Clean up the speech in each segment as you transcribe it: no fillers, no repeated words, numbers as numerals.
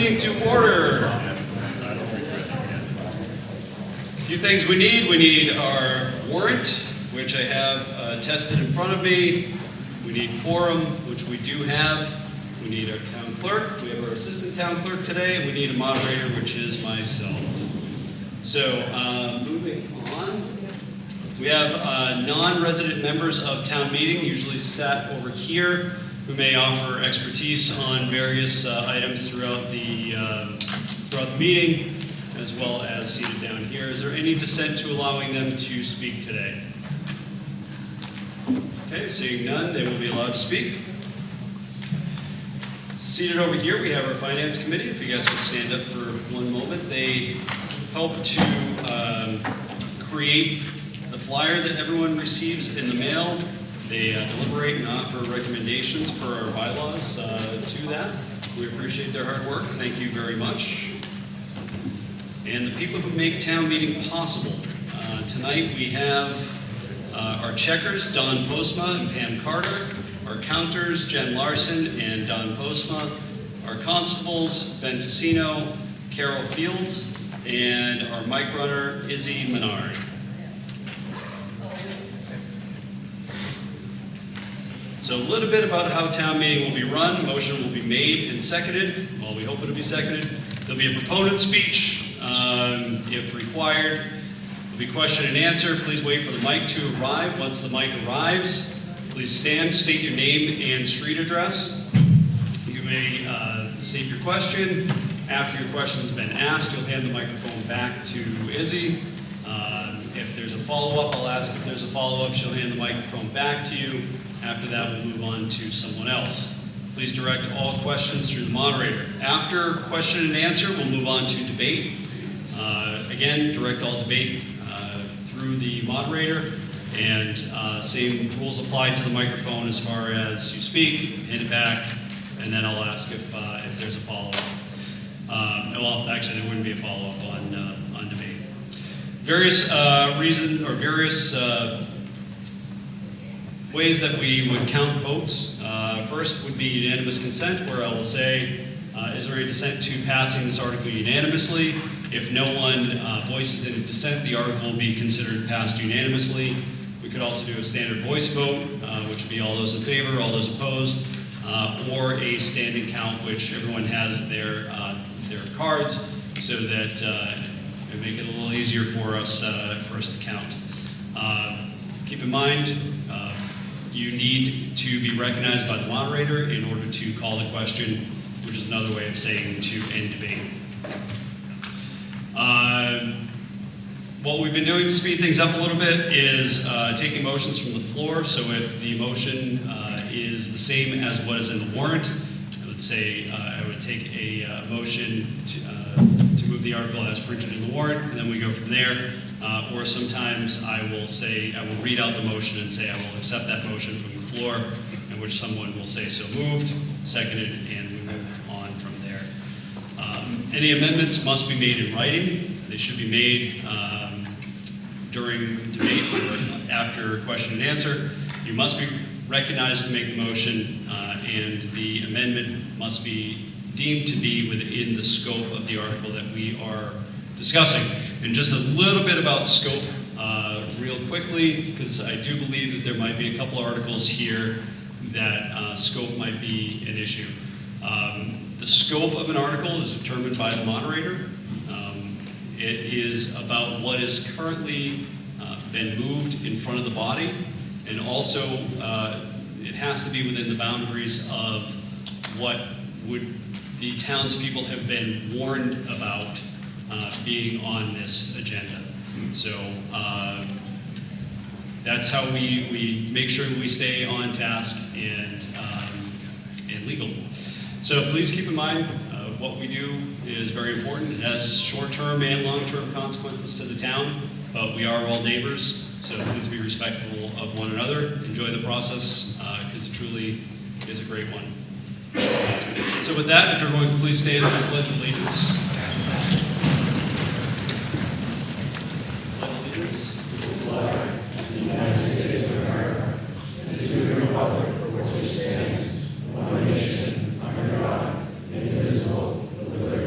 meeting to order. A few things we need. We need our warrant, which I have tested in front of me. We need quorum, which we do have. We need our town clerk. We have our assistant town clerk today. And we need a moderator, which is myself. So moving on. We have non-resident members of town meeting, usually sat over here, who may offer expertise on various items throughout the meeting, as well as seated down here. Is there any dissent to allowing them to speak today? Okay, seeing none, they will be allowed to speak. Seated over here, we have our finance committee. If you guys could stand up for one moment. They help to create the flyer that everyone receives in the mail. They deliberate and offer recommendations per our bylaws to that. We appreciate their hard work. Thank you very much. And the people who make town meeting possible. Tonight we have our checkers, Don Postma and Pam Carter. Our counters, Jen Larson and Don Postma. Our constables, Ben Tessino, Carol Fields, and our mic runner, Izzy Menard. So a little bit about how town meeting will be run. Motion will be made and seconded. Well, we hope it'll be seconded. There'll be a proponent speech if required. There'll be question and answer. Please wait for the mic to arrive. Once the mic arrives, please stand, state your name and street address. You may state your question. After your question's been asked, you'll hand the microphone back to Izzy. If there's a follow-up, I'll ask if there's a follow-up. She'll hand the microphone back to you. After that, we'll move on to someone else. Please direct all questions through the moderator. After question and answer, we'll move on to debate. Again, direct all debate through the moderator. And same rules apply to the microphone as far as you speak, hand it back, and then I'll ask if there's a follow-up. Well, actually, there wouldn't be a follow-up on debate. Various various ways that we would count votes. First would be unanimous consent, where I will say, is there a dissent to passing this article unanimously? If no one voices any dissent, the article will be considered passed unanimously. We could also do a standard voice vote, which would be all those in favor, all those opposed, or a standing count, which everyone has their cards, so that it make it a little easier for us to count. Keep in mind, you need to be recognized by the moderator in order to call the question, which is another way of saying to end debate. What we've been doing to speed things up a little bit is taking motions from the floor. So if the motion is the same as what is in the warrant, let's say I would take a motion to move the article as printed in the warrant, and then we go from there. Or sometimes I will read out the motion and say I will accept that motion from the floor, in which someone will say so moved, seconded, and we move on from there. Any amendments must be made in writing. They should be made during debate or after question and answer. You must be recognized to make the motion, and the amendment must be deemed to be within the scope of the article that we are discussing. And just a little bit about scope real quickly, because I do believe that there might be a couple articles here that scope might be an issue. The scope of an article is determined by the moderator. It is about what is currently been moved in front of the body, and also it has to be within the boundaries of what would the townspeople have been warned about being on this agenda. So that's how we make sure that we stay on task and legal. So please keep in mind what we do is very important. It has short-term and long-term consequences to the town, but we are all neighbors, so please be respectful of one another. Enjoy the process, because it truly is a great one. So with that, if everyone could please stand for the Pledge of Allegiance. United States of America, and to the republic for which it stands, one nation, under God, indivisible, with liberty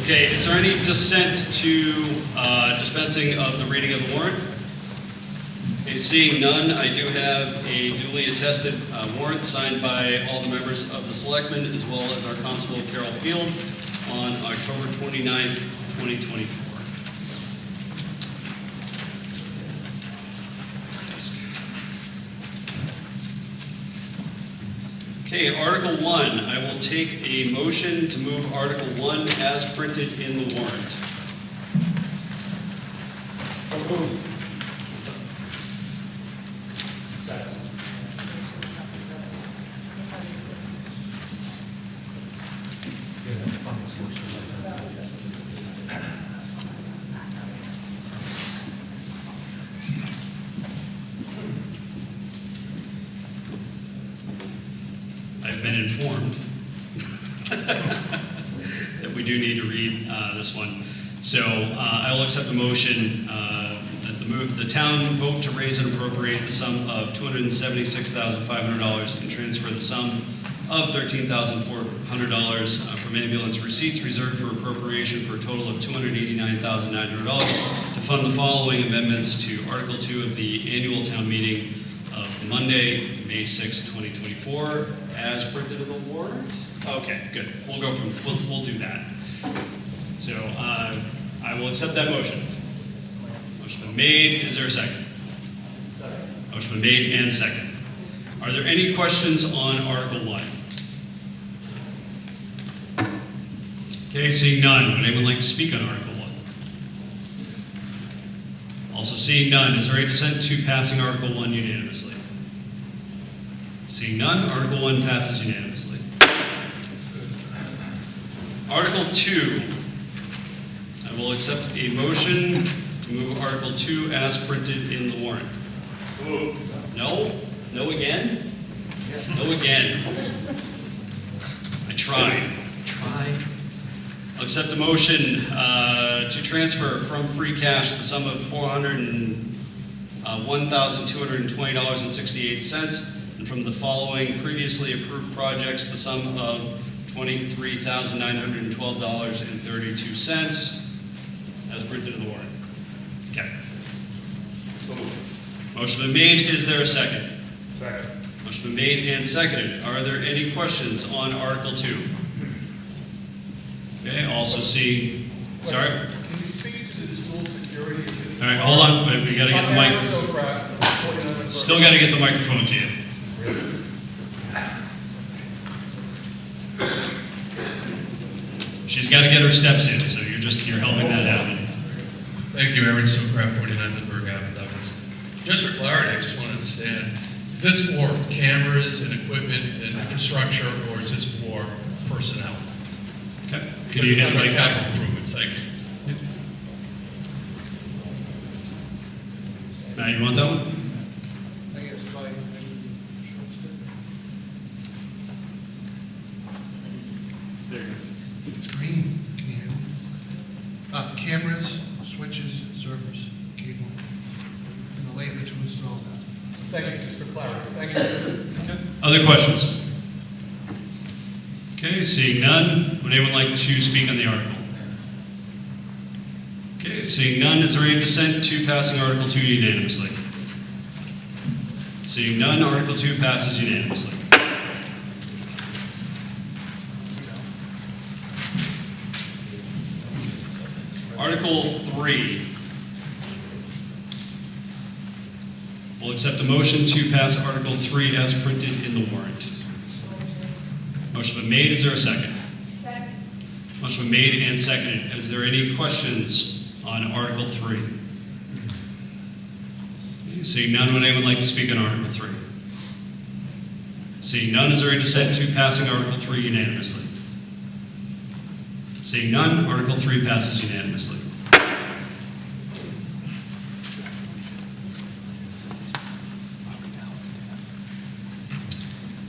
Okay, is there any dissent to dispensing of the reading of the warrant? Okay, seeing none, I do have a duly attested warrant signed by all the members of the selectmen as well as our constable Carol Field on October 29th, 2024. Okay, Article 1, I will take a motion to move Article 1 as printed in the warrant. So moved. Second. I've been informed that we do need to read this one. So I will accept the motion that the town vote to raise and appropriate the sum of $276,500 and transfer the sum of $13,400 from ambulance receipts reserved for appropriation for a total of $289,900 to fund the following amendments to Article 2 of the annual town meeting of Monday, May 6, 2024, as printed in the warrant. Okay, good. We'll do that. So I will accept that motion. Motion been made. Is there a second? Second. Motion been made and second. Are there any questions on Article 1? Okay, seeing none. Would anyone like to speak on Article 1? Also seeing none. Is there any dissent to passing Article 1 unanimously? Seeing none, Article 1 passes unanimously. Article 2. I will accept a motion to move Article 2 as printed in the warrant. Moved. No? No again? No again. I tried. I'll accept the motion to transfer from free cash the sum of $1,220.68 and from the following previously approved projects the sum of $23,912.32 as printed in the warrant. Okay. So moved. Motion been made. Is there a second? Second. Motion been made and seconded. Are there any questions on Article 2? Okay, also see, sorry. Can you speak to the school security? All right, hold on. We got to get the mic. Still got to get the microphone to you. She's got to get her steps in, so you're helping that happen. Thank you, Aaron Socraft, 49 Lindbergh Avenue, Douglas. Just for clarity, I just want to understand, is this for cameras and equipment and infrastructure, or is this for personnel? Okay. Because it's talking about capital improvements, thank you. Now, you want that one? I guess by There you go. It's green. Can you hear me? Cameras, switches, servers, cable, and the labor to install that. Thank you, just for clarity. Thank you. Okay. Other questions? Okay, seeing none, would anyone like to speak on the article? Okay, seeing none, is there any dissent to passing Article 2 unanimously? Seeing none, Article 2 passes unanimously. Article 3. We'll accept a motion to pass Article 3 as printed in the warrant. Motion been made. Is there a second? Second. Motion been made and seconded. Is there any questions on Article 3? Okay, seeing none, would anyone like to speak on Article 3? Seeing none, is there any dissent to passing Article 3 unanimously? Seeing none, Article 3 passes unanimously.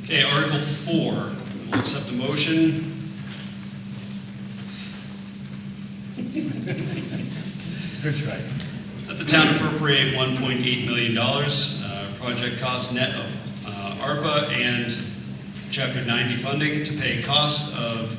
Okay, Article 4. We'll accept a motion. Good try. Let the town appropriate $1.8 million, project cost net of ARPA and Chapter 90 funding to pay costs of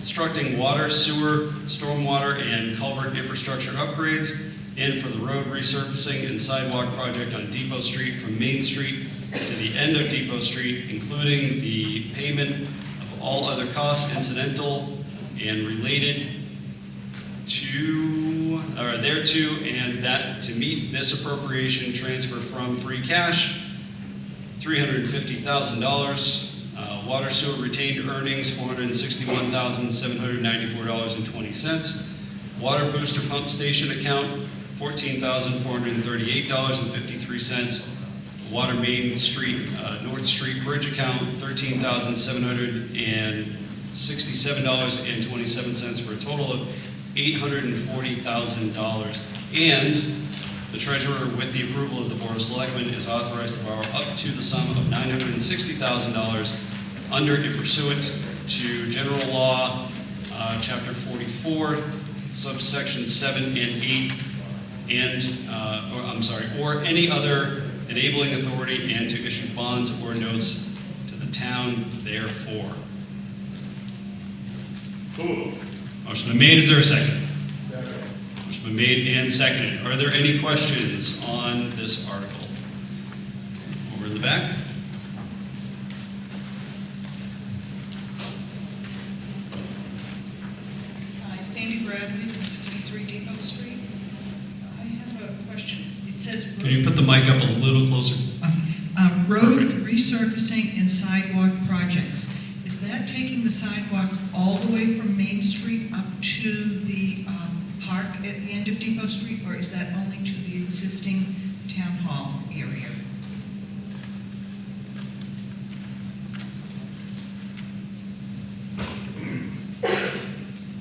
constructing water, sewer, stormwater, and culvert infrastructure upgrades, and for the road resurfacing and sidewalk project on Depot Street from Main Street to the end of Depot Street, including the payment of all other costs incidental and related to, or thereto, and that to meet this appropriation transfer from free cash, $350,000. Water sewer retained earnings, $461,794.20. Water booster pump station account, $14,438.53. Water Main Street, North Street Bridge account, $13,767.27 for a total of $840,000. And the treasurer, with the approval of the Board of Selectmen, is authorized to borrow up to the sum of $960,000 under and pursuant to General Law, Chapter 44, subsection 7 and 8, and, or any other enabling authority, and to issue bonds or notes to the town therefore. Motion been made. Is there a second? Motion been made and seconded. Are there any questions on this article? Over in the back. Hi, Sandy Bradley from 63 Depot Street. I have a question. It says Can you put the mic up a little closer? road Perfect. resurfacing and sidewalk projects. Is that taking the sidewalk all the way from Main Street up to the park at the end of Depot Street, or is that only to the existing town hall area?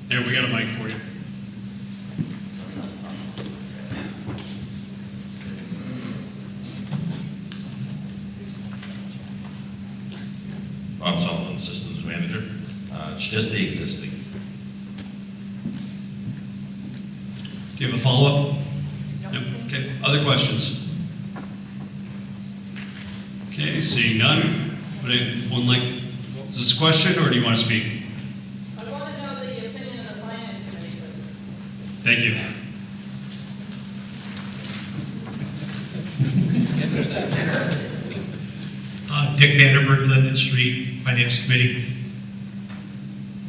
There, we got a mic for you. Bob Sullivan, Systems Manager. It's just the existing. Do you have a follow-up? No. Okay. Other questions? Okay, seeing none. Would anyone like, is this a question, or do you want to speak? I want to know the opinion of the finance committee, please. Thank you. Dick Vanderberg, Linden Street, Finance Committee.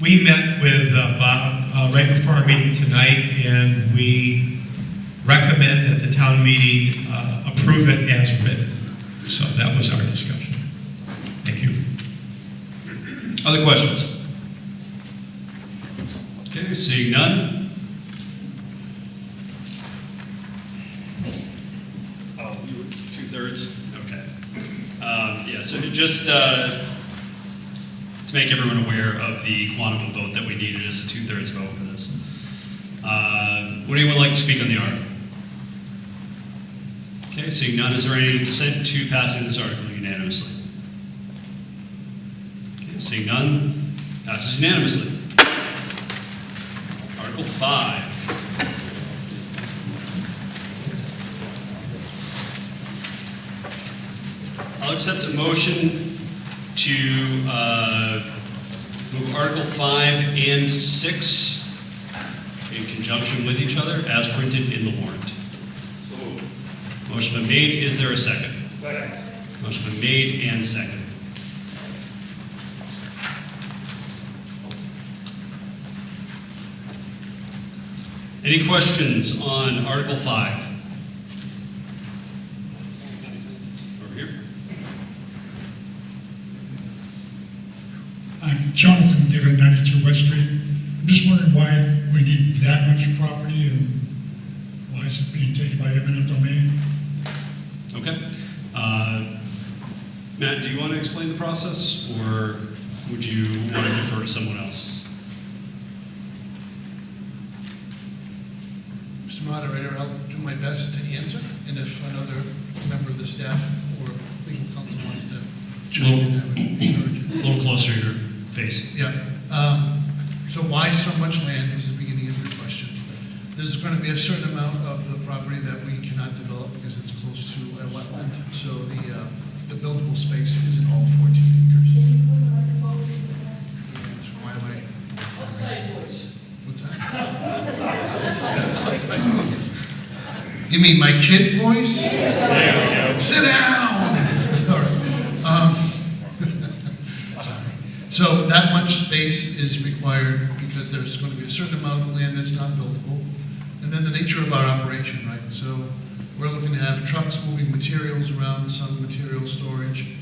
We met with Bob right before our meeting tonight, and we recommend that the town meeting approve it as written. So that was our discussion. Thank you. Other questions? Okay, seeing none. Oh, you were 2/3? Okay. Yeah, so just to make everyone aware of the quantum of vote that we needed is a 2/3 vote for this. Would anyone like to speak on the article? Okay, seeing none, is there any dissent to passing this article unanimously? Okay, seeing none, passes unanimously. Article 5. I'll accept a motion to move Article 5 and 6 in conjunction with each other as printed in the warrant. Motion been made. Is there a second? Second. Motion been made and seconded. Any questions on Article 5? Over here. I'm Jonathan Divitt, 92 West Street. I'm just wondering why we need that much property and why is it being taken by eminent domain? Okay. Matt, do you want to explain the process, or would you want to defer to someone else? Mr. Moderator, I'll do my best to answer, and if another member of the staff or legal counsel wants to chime in, I would encourage it. A little closer to your face. Yeah. So why so much land is the beginning of your question. There's going to be a certain amount of the property that we cannot develop because it's close to a wetland. So the buildable space isn't all 14 acres. And why am I? You mean my kid voice? There we go. Sit down! All right. Sorry. So that much space is required because there's going to be a certain amount of the land that's not buildable. And then the nature of our operation, right? So we're looking to have trucks moving materials around, some material storage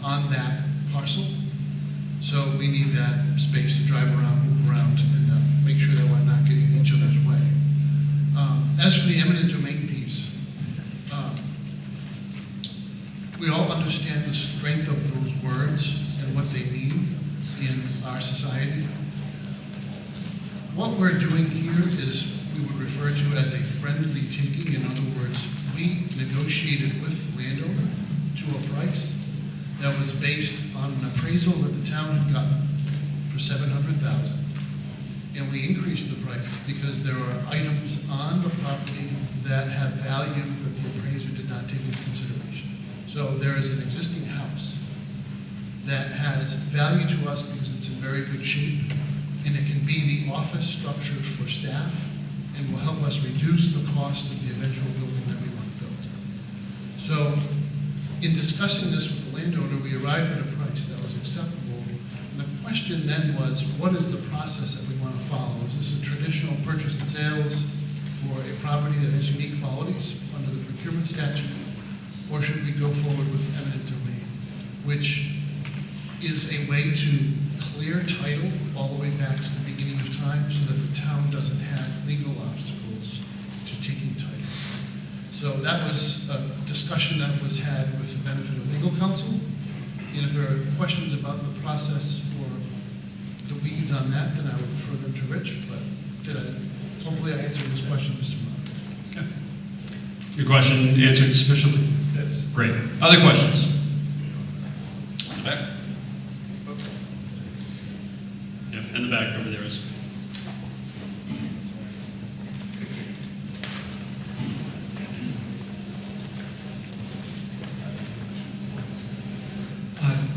on that parcel. So we need that space to drive around, move around, and make sure that we're not getting in each other's way. As for the eminent domain piece, we all understand the strength of those words and what they mean in our society. What we're doing here is we would refer to as a friendly taking. In other words, we negotiated with the landowner to a price that was based on an appraisal that the town had gotten for $700,000. And we increased the price because there are items on the property that have value that the appraiser did not take into consideration. So there is an existing house that has value to us because it's in very good shape, and it can be the office structure for staff and will help us reduce the cost of the eventual building that we want to build. So in discussing this with the landowner, we arrived at a price that was acceptable. And the question then was, what is the process that we want to follow? Is this a traditional purchase and sales for a property that has unique qualities under the procurement statute? Or should we go forward with eminent domain, which is a way to clear title all the way back to the beginning of time so that the town doesn't have legal obstacles to taking title? So that was a discussion that was had with the benefit of legal counsel. And if there are questions about the process or the weeds on that, then I would refer them to Rich. But hopefully I answered this question, Mr. Muller. Okay. Your question answered sufficiently? Great. Other questions? In the back? Yep, in the back over there is.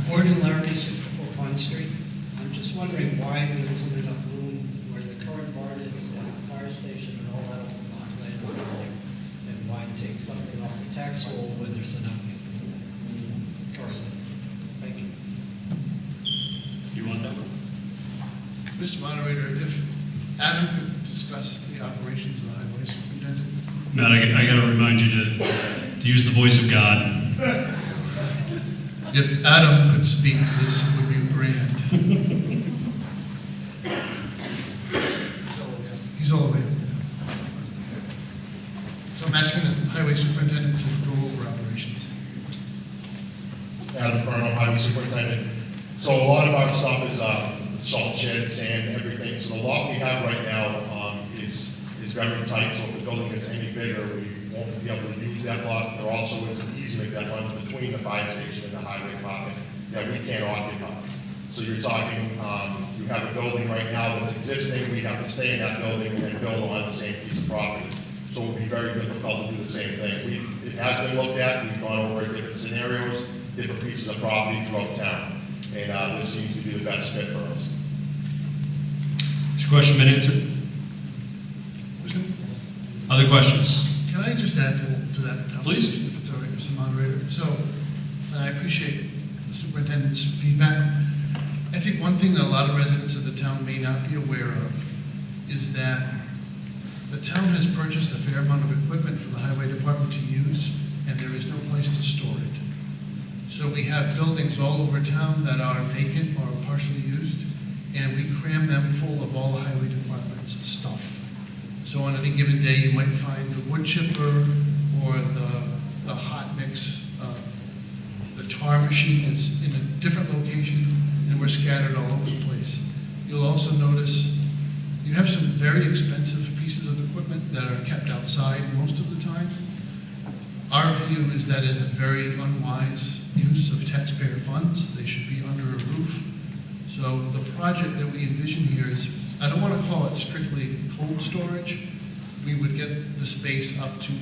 Gordon Larrabee, 64 Pond Street. I'm just wondering why there isn't enough room where the current barn is, and the fire station and all that on lot land over there, and why take something off the tax roll when there's enough room currently? Thank you. You want that one? Mr. Moderator, if Adam could discuss the operations of the highway superintendent. Matt, I got to remind you to use the voice of God. If Adam could speak to this, it would be grand. He's all the way up there. So I'm asking the highway superintendent to go over operations. Adam Colonel, Highway Superintendent. So a lot of our stuff is salt shed, sand, everything. So the lot we have right now is very tight. So if the building gets any bigger, we won't be able to use that lot. There also is an easement that runs between the fire station and the highway department that we can't occupy. So you're talking, you have a building right now that's existing. We have to stay in that building and then build on the same piece of property. So it would be very difficult to do the same thing. It has been looked at. We've gone over different scenarios, different pieces of property throughout town. And this seems to be the best fit for us. Is your question been answered? Other questions? Can I just add to that? Please. If it's all right, Mr. Moderator. So I appreciate the superintendent's feedback. I think one thing that a lot of residents of the town may not be aware of is that the town has purchased a fair amount of equipment for the highway department to use, and there is no place to store it. So we have buildings all over town that are vacant or partially used, and we cram them full of all the highway department's stuff. So on any given day, you might find the wood chipper or the hot mix. The tar machine is in a different location, and we're scattered all over the place. You'll also notice you have some very expensive pieces of equipment that are kept outside most of the time. Our view is that is a very unwise use of taxpayer funds. They should be under a roof. So the project that we envision here is, I don't want to call it strictly cold storage. We would get the space up to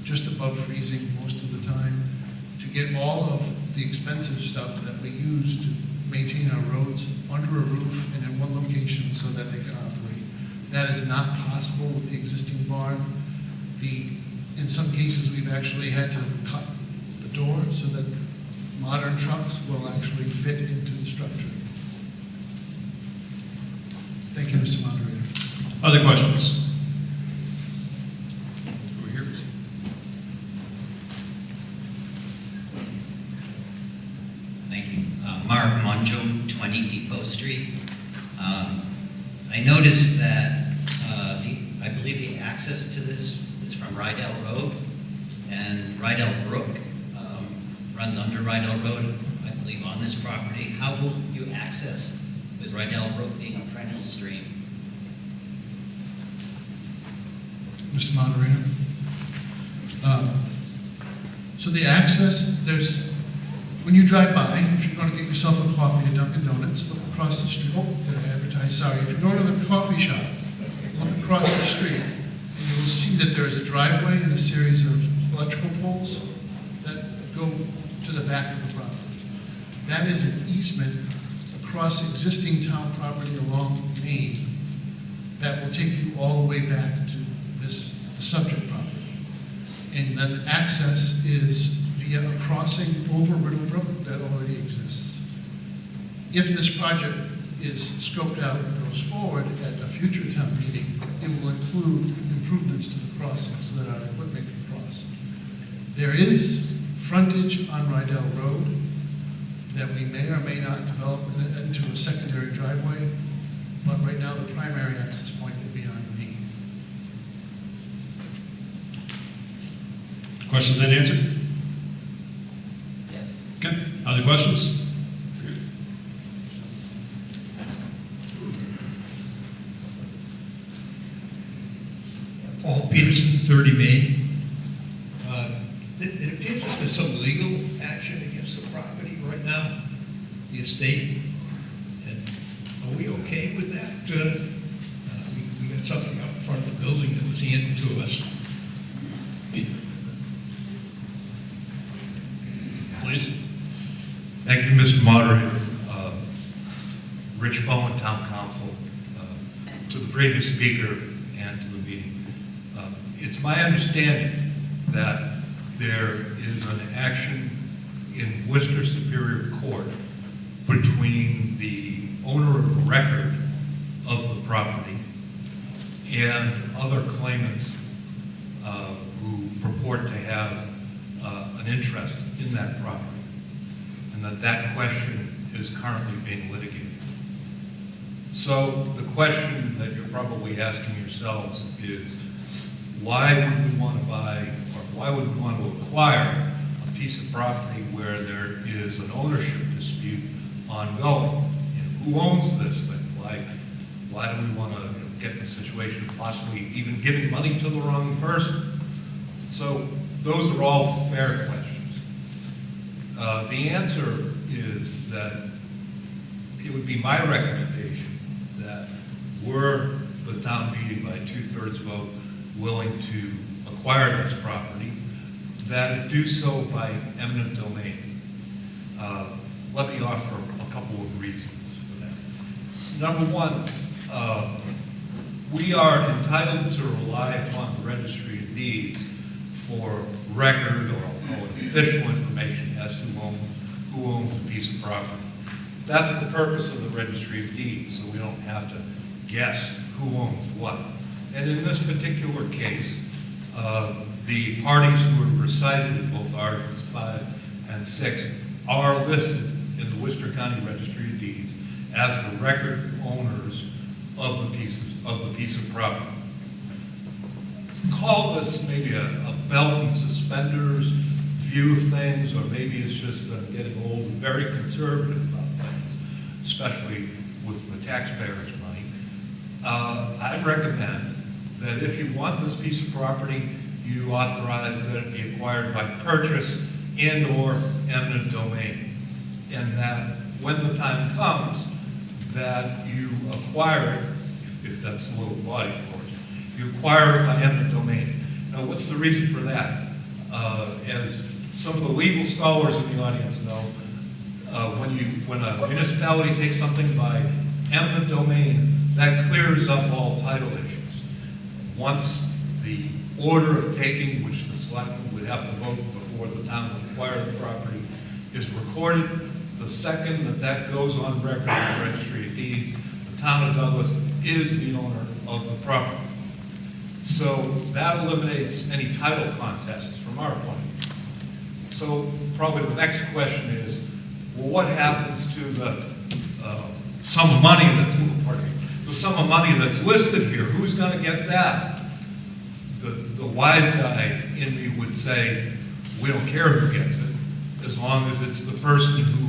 just above freezing most of the time to get all of the expensive stuff that we use to maintain our roads under a roof and in one location so that they can operate. That is not possible with the existing barn. The In some cases, we've actually had to cut the door so that modern trucks will actually fit into the structure. Thank you, Mr. Moderator. Other questions? Over here. Thank you. Mark Monjo, 20 Depot Street. I noticed that I believe the access to this is from Rydell Road, and Rydell Brook runs under Rydell Road, I believe, on this property. How will you access with Rydell Brook being a perennial stream? Mr. Moderator. So the access, when you drive by, if you're going to get yourself a coffee at Dunkin' Donuts, look across the street. Oh, did I advertise? Sorry. If you go to the coffee shop, look across the street, and you will see that there is a driveway and a series of electrical poles that go to the back of the property. That is an easement across existing town property along Main that will take you all the way back to the subject property. And then access is via a crossing over Riddle Brook that already exists. If this project is scoped out and goes forward at a future town meeting, it will include improvements to the crossing so that our equipment can cross. There is frontage on Rydell Road that we may or may not develop into a secondary driveway, but right now the primary access point will be on Main. Question then answered? Yes. Okay, other questions? Paul Peterson, 30 Main. It appears that there's some legal action against the property right now, the estate. And are we okay with that? We got something up in front of the building that was handed to us. Please. Thank you, Mr. Moderator. Rich Bowen, Town Council, to the previous speaker and to the meeting. It's my understanding that there is an action in Worcester Superior Court between the owner of the record of the property and other claimants who purport to have an interest in that property, and that question is currently being litigated. So the question that you're probably asking yourselves is, why would we want to buy, or why would we want to acquire a piece of property where there is an ownership dispute ongoing? Who owns this thing? Why do we want to get in a situation of possibly even giving money to the wrong person? So those are all fair questions. The answer is that it would be my recommendation that were the town meeting by 2/3 vote willing to acquire this property, that it do so by eminent domain. Let me offer a couple of reasons for that. Number one, we are entitled to rely upon the Registry of Deeds for record, or I'll call it official information as to who owns a piece of property. That's the purpose of the Registry of Deeds, so we don't have to guess who owns what. And in this particular case, the parties who are recited in both Articles 5 and 6 are listed in the Worcester County Registry of Deeds as the record owners of the piece of property. Call this maybe a belt and suspenders view of things, or maybe it's just getting old and very conservative about things, especially with the taxpayers' money. I recommend that if you want this piece of property, you authorize that it be acquired by purchase and/or eminent domain, and that when the time comes that you acquire it, if that's the will of the body, of course, you acquire it by eminent domain. Now, what's the reason for that? As some of the legal scholars in the audience know, when a municipality takes something by eminent domain, that clears up all title issues. Once the order of taking, which the selectmen would have to vote before the town would acquire the property, is recorded. The second that that goes on record in the Registry of Deeds, the town of Douglas is the owner of the property. So that eliminates any title contests from our point of view. So probably the next question is, well, what happens to the sum of money that's, pardon me, the sum of money that's listed here? Who's going to get that? The wise guy in me would say, we don't care who gets it, as long as it's the person who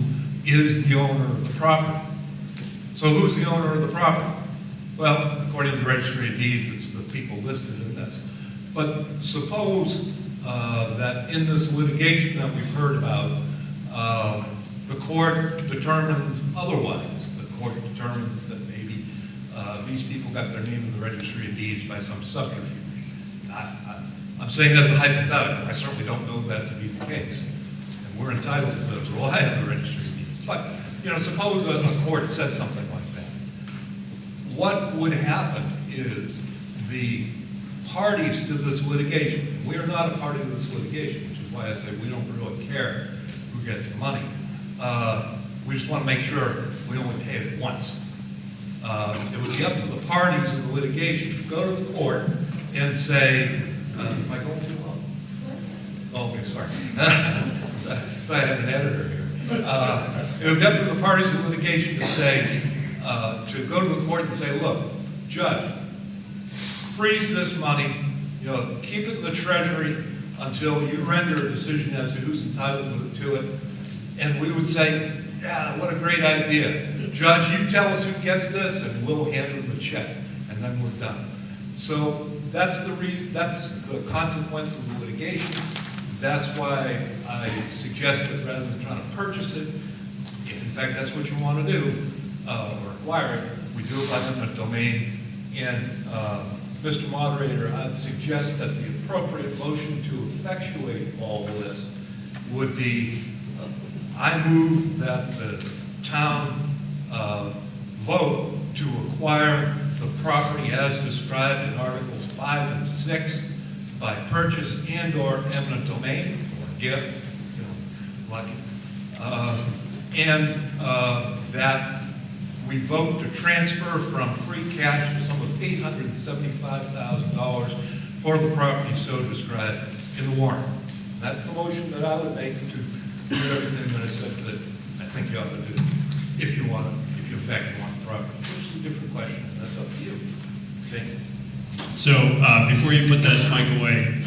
is the owner of the property. So who's the owner of the property? Well, according to the Registry of Deeds, it's the people listed in this. But suppose that in this litigation that we've heard about, the court determines otherwise. The court determines that maybe these people got their name in the Registry of Deeds by some subterfuge. I'm saying that's a hypothetical. I certainly don't know that to be the case. And we're entitled to rely on the Registry of Deeds. But, you know, suppose a court said something like that. What would happen is the parties to this litigation, we're not a party to this litigation, which is why I say we don't really care who gets the money. We just want to make sure we only pay it once. It would be up to the parties in the litigation to go to the court and say, am I going too long? Oh, okay, sorry. I had an editor here. It would be up to the parties in litigation to say, to go to the court and say, look, judge, freeze this money, you know, keep it in the treasury until you render a decision as to who's entitled to it. And we would say, yeah, what a great idea. Judge, you tell us who gets this and we'll hand them the check. And then we're done. So that's the consequence of the litigation. That's why I suggest that rather than trying to purchase it, if in fact that's what you want to do, or acquire it, we do it by eminent domain. And Mr. Moderator, I'd suggest that the appropriate motion to effectuate all this would be, I move that the town vote to acquire the property as described in Articles 5 and 6 by purchase and or eminent domain, or gift, you know, lucky, and that we vote to transfer from free cash the sum of $875,000 for the property so described in the warrant. That's the motion that I would make to do everything that I said that I think you ought to do, if you want it, if you in fact want the property, which is a different question, and that's up to you. Okay? So before you put that mic away,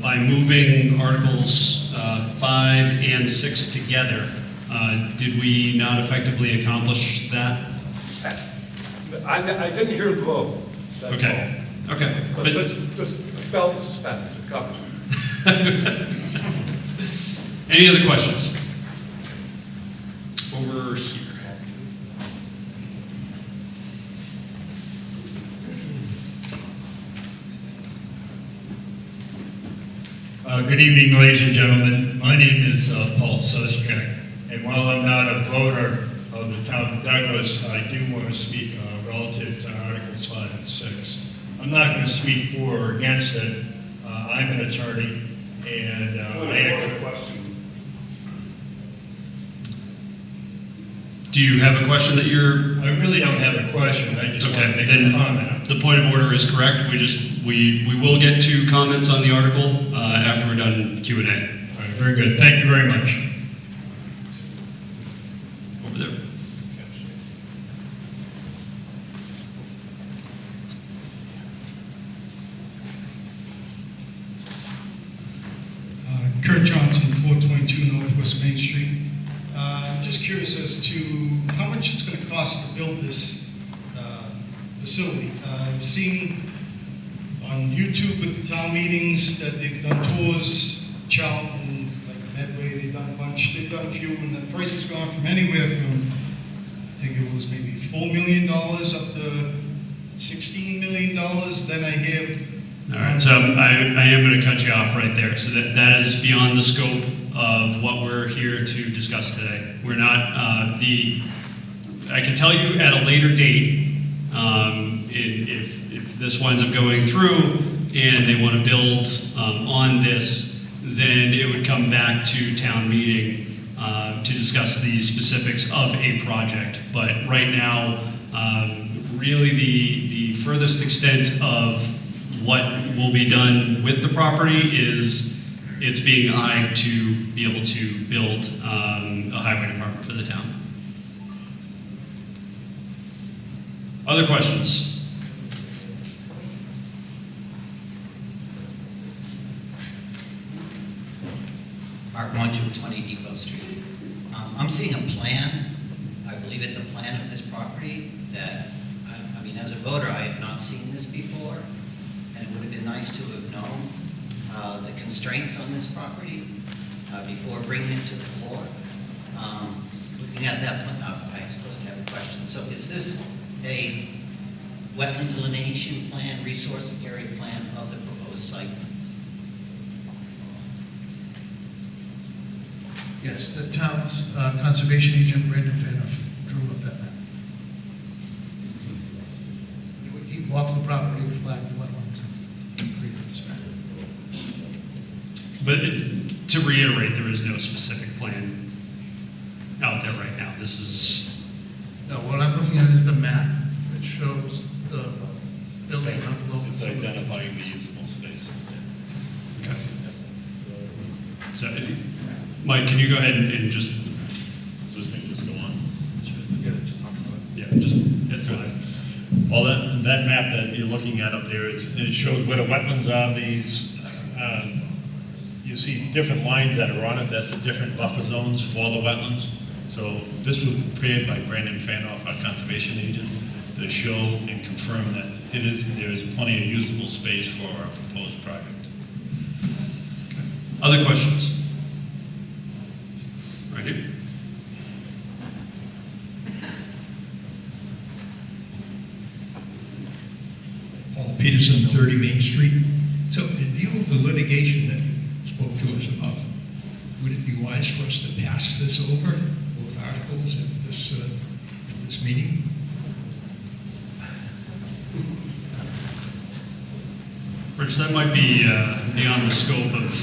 by moving Articles 5 and 6 together, did we not effectively accomplish that? I didn't hear the vote. That's Okay. all. Okay. But this belt is suspended. It covers it. Any other questions? Over here. Good evening, ladies and gentlemen. My name is Paul Suschek, and while I'm not a voter of the town of Douglas, I do want to speak relative to Articles 5 and 6. I'm not going to speak for or against it. I'm an attorney, and I actually... Do you have a question that you're... I really don't have a question. I just want to make then a comment. The point of order is correct. We will get to comments on the article after we're done Q&A. All right, very good. Thank you very much. Over there. Kurt Johnson, 422 Northwest Main Street. I'm just curious as to how much it's going to cost to build this facility. I've seen on YouTube with the town meetings that they've done tours, Charlton, like Medway, they've done a bunch, they've done a few, and the price has gone from anywhere from, I think it was maybe $4 million up to $16 million. Then I hear... All right, so I am going to cut you off right there. So that is beyond the scope of what we're here to discuss today. We're not, I can tell you at a later date, if this winds up going through and they want to build on this, then it would come back to town meeting to discuss the specifics of a project. But right now, really the furthest extent of what will be done with the property is it's being eyed to be able to build a highway department for the town. Other questions? Mark Moncho, 20 Depot Street. I'm seeing a plan, I believe it's a plan of this property that, I mean, as a voter, I have not seen this before, and it would have been nice to have known the constraints on this property before bringing it to the floor. Looking at that plan, I'm supposed to have a question. So is this a wetland delineation plan, resource area plan of the proposed site? Yes, the town's conservation agent, Brandon Fanoff, drew up that map. He walked the property, flagged the wetlands, and created this map. But to reiterate, there is no specific plan out there right now. This is, No, what I'm looking at is the map that shows the building envelope. It's identifying the usable space. okay. So, Mike, can you go ahead and just, This thing just go on. yeah, just, it's fine. Well, that map that you're looking at up there, it shows where the wetlands are. These, you see different lines that are on it. That's the different buffer zones for the wetlands. So this was prepared by Brandon Fanoff, our conservation agent, to show and confirm that there is plenty of usable space for our proposed project. Other questions? Ready? Paul Peterson, 30 Main Street. So in view of the litigation that you spoke to us about, would it be wise for us to pass this over, both articles at this meeting? Rich, that might be beyond the scope of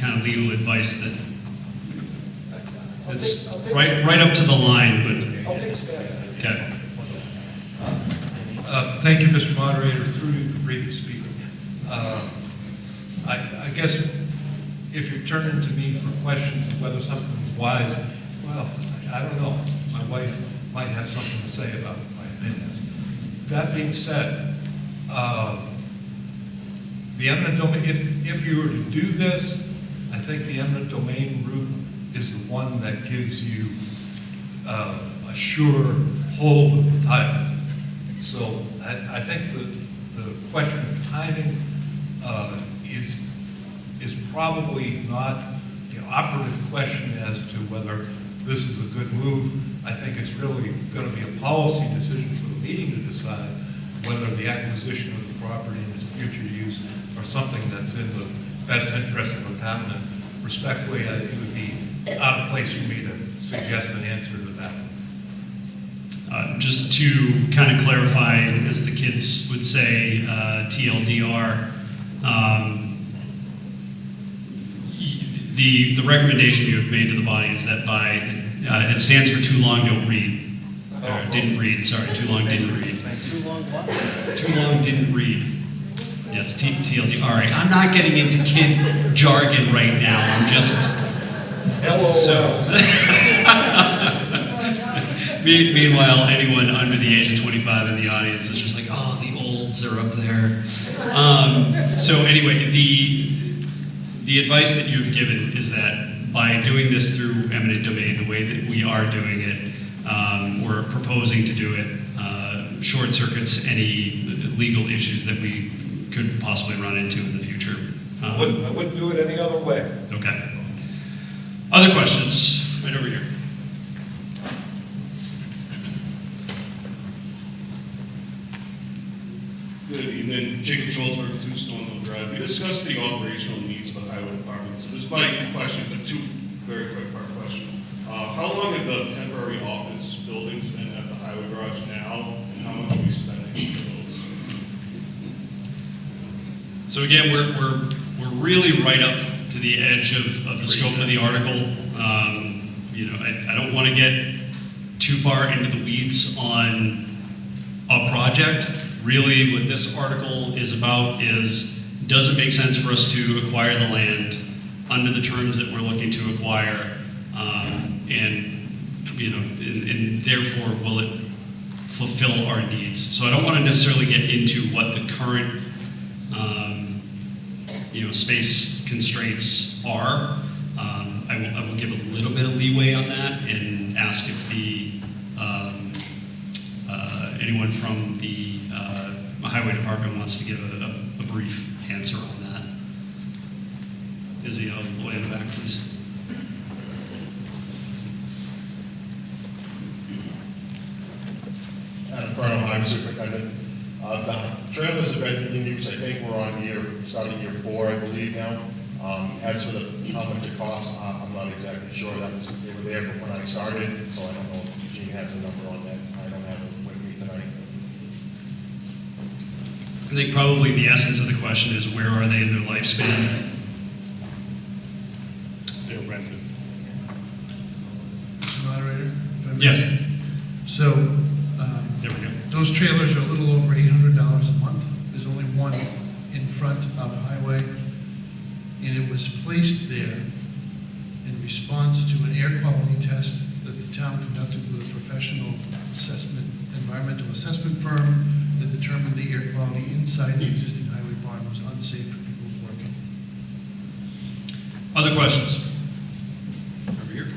kind of legal advice that it's right up to the line, but, okay. Thank you, Mr. Moderator, through you, the previous speaker. I guess if you're turning to me for questions of whether something's wise, well, I don't know. My wife might have something to say about my opinions. That being said, the eminent domain, if you were to do this, I think the eminent domain route is the one that gives you a sure hold of the title. So I think the question of timing is probably not the operative question as to whether this is a good move. I think it's really going to be a policy decision for the meeting to decide whether the acquisition of the property and its future use are something that's in the best interest of the town. And respectfully, it would be out of place for me to suggest an answer to that. Just to kind of clarify, as the kids would say, TLDR, the recommendation you have made to the body is that it stands for too long don't read. Or didn't read, sorry, too long didn't read. Too long what? Too long didn't read. Yes, TLDR. All right, I'm not getting into kid jargon right now. I'm just... Meanwhile, anyone under the age of 25 in the audience is just like, oh, the olds are up there. So anyway, the advice that you've given is that by doing this through eminent domain, the way that we are doing it, we're proposing to do it, short circuits any legal issues that we could possibly run into in the future. I wouldn't do it any other way. Okay. Other questions? Right over here. Good evening, Jacob Schultzberg, 2 Stonewall Drive. We discussed the operational needs of the highway department. So this my question, it's a very quick part question. How long have the temporary office buildings been at the highway garage now, and how much are we spending for those? So again, we're really right up to the edge of the scope of the article. I don't want to get too far into the weeds on a project. Really, what this article is about is, does it make sense for us to acquire the land under the terms that we're looking to acquire? And therefore, will it fulfill our needs? So I don't want to necessarily get into what the current space constraints are. I will give a little bit of leeway on that and ask if anyone from the highway department wants to give a brief answer on that. Izzy, I'll way in the back, please. Adam Colonel, Highway Superintendent. The trailers have been in use, I think we're on starting year 4, I believe now. As for how much it costs, I'm not exactly sure. They were there when I started, so I don't know if Gene has a number on that. I don't have it with me tonight. I think probably the essence of the question is, where are they in their lifespan? They're rented. Mr. Moderator? if I may. Yes. So, There we go. those trailers are a little over $800 a month. There's only one in front of the highway, and it was placed there in response to an air quality test that the town conducted with a professional environmental assessment firm that determined the air quality inside the existing highway barn was unsafe for people working. Other questions? Over here.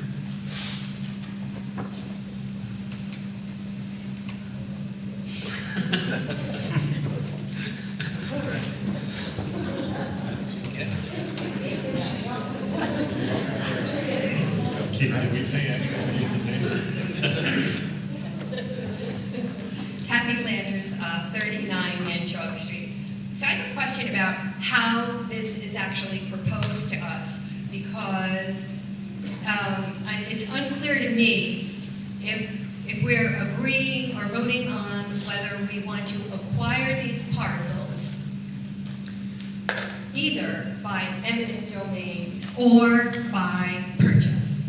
Kathy Landers, 39 Nanchog Street. So I have a question about how this is actually proposed to us, because it's unclear to me if we're agreeing or voting on whether we want to acquire these parcels either by eminent domain or by purchase.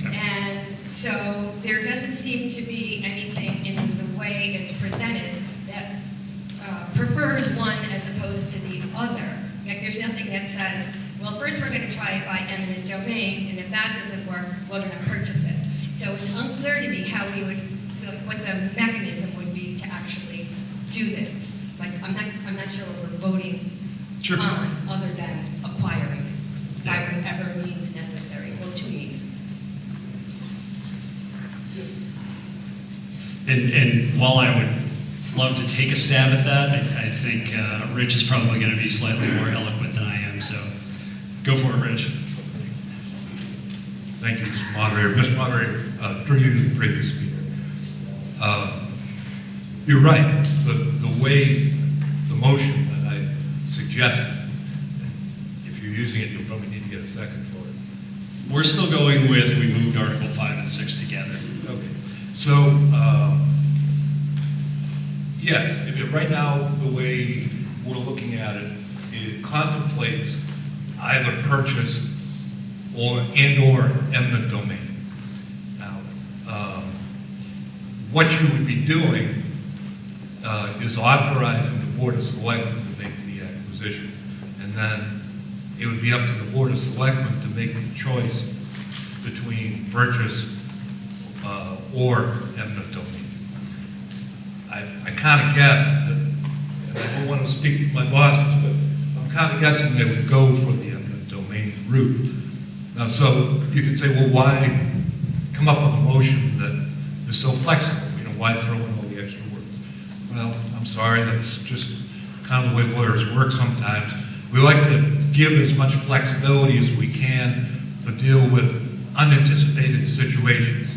And so there doesn't seem to be anything in the way it's presented that prefers one as opposed to the other. Like, there's nothing that says, well, first we're going to try it by eminent domain, and if that doesn't work, we're going to purchase it. So it's unclear to me how we would, what the mechanism would be to actually do this. Like, I'm not sure what we're voting on other than acquiring it by whatever means necessary. Well, 2 means. And while I would love to take a stab at that, I think Rich is probably going to be slightly more eloquent than I am, so go for it, Rich. Thank you, Mr. Moderator. Mr. Moderator, through you to the previous speaker. You're right. The way the motion that I suggested, if you're using it, you'll probably need to get a second for it. We're still going with, we moved Article 5 and 6 together. Okay. So, yes, right now, the way we're looking at it, it contemplates either purchase or eminent domain. Now, what you would be doing is authorizing the Board of Selectmen to make the acquisition. And then it would be up to the Board of Selectmen to make the choice between purchase or eminent domain. I kind of guess that, and I don't want to speak for my bosses, but I'm kind of guessing they would go for the eminent domain route. Now, so you could say, well, why come up with a motion that is so flexible? Why throw in all the extra words? Well, I'm sorry, that's just kind of the way lawyers work sometimes. We like to give as much flexibility as we can to deal with unanticipated situations.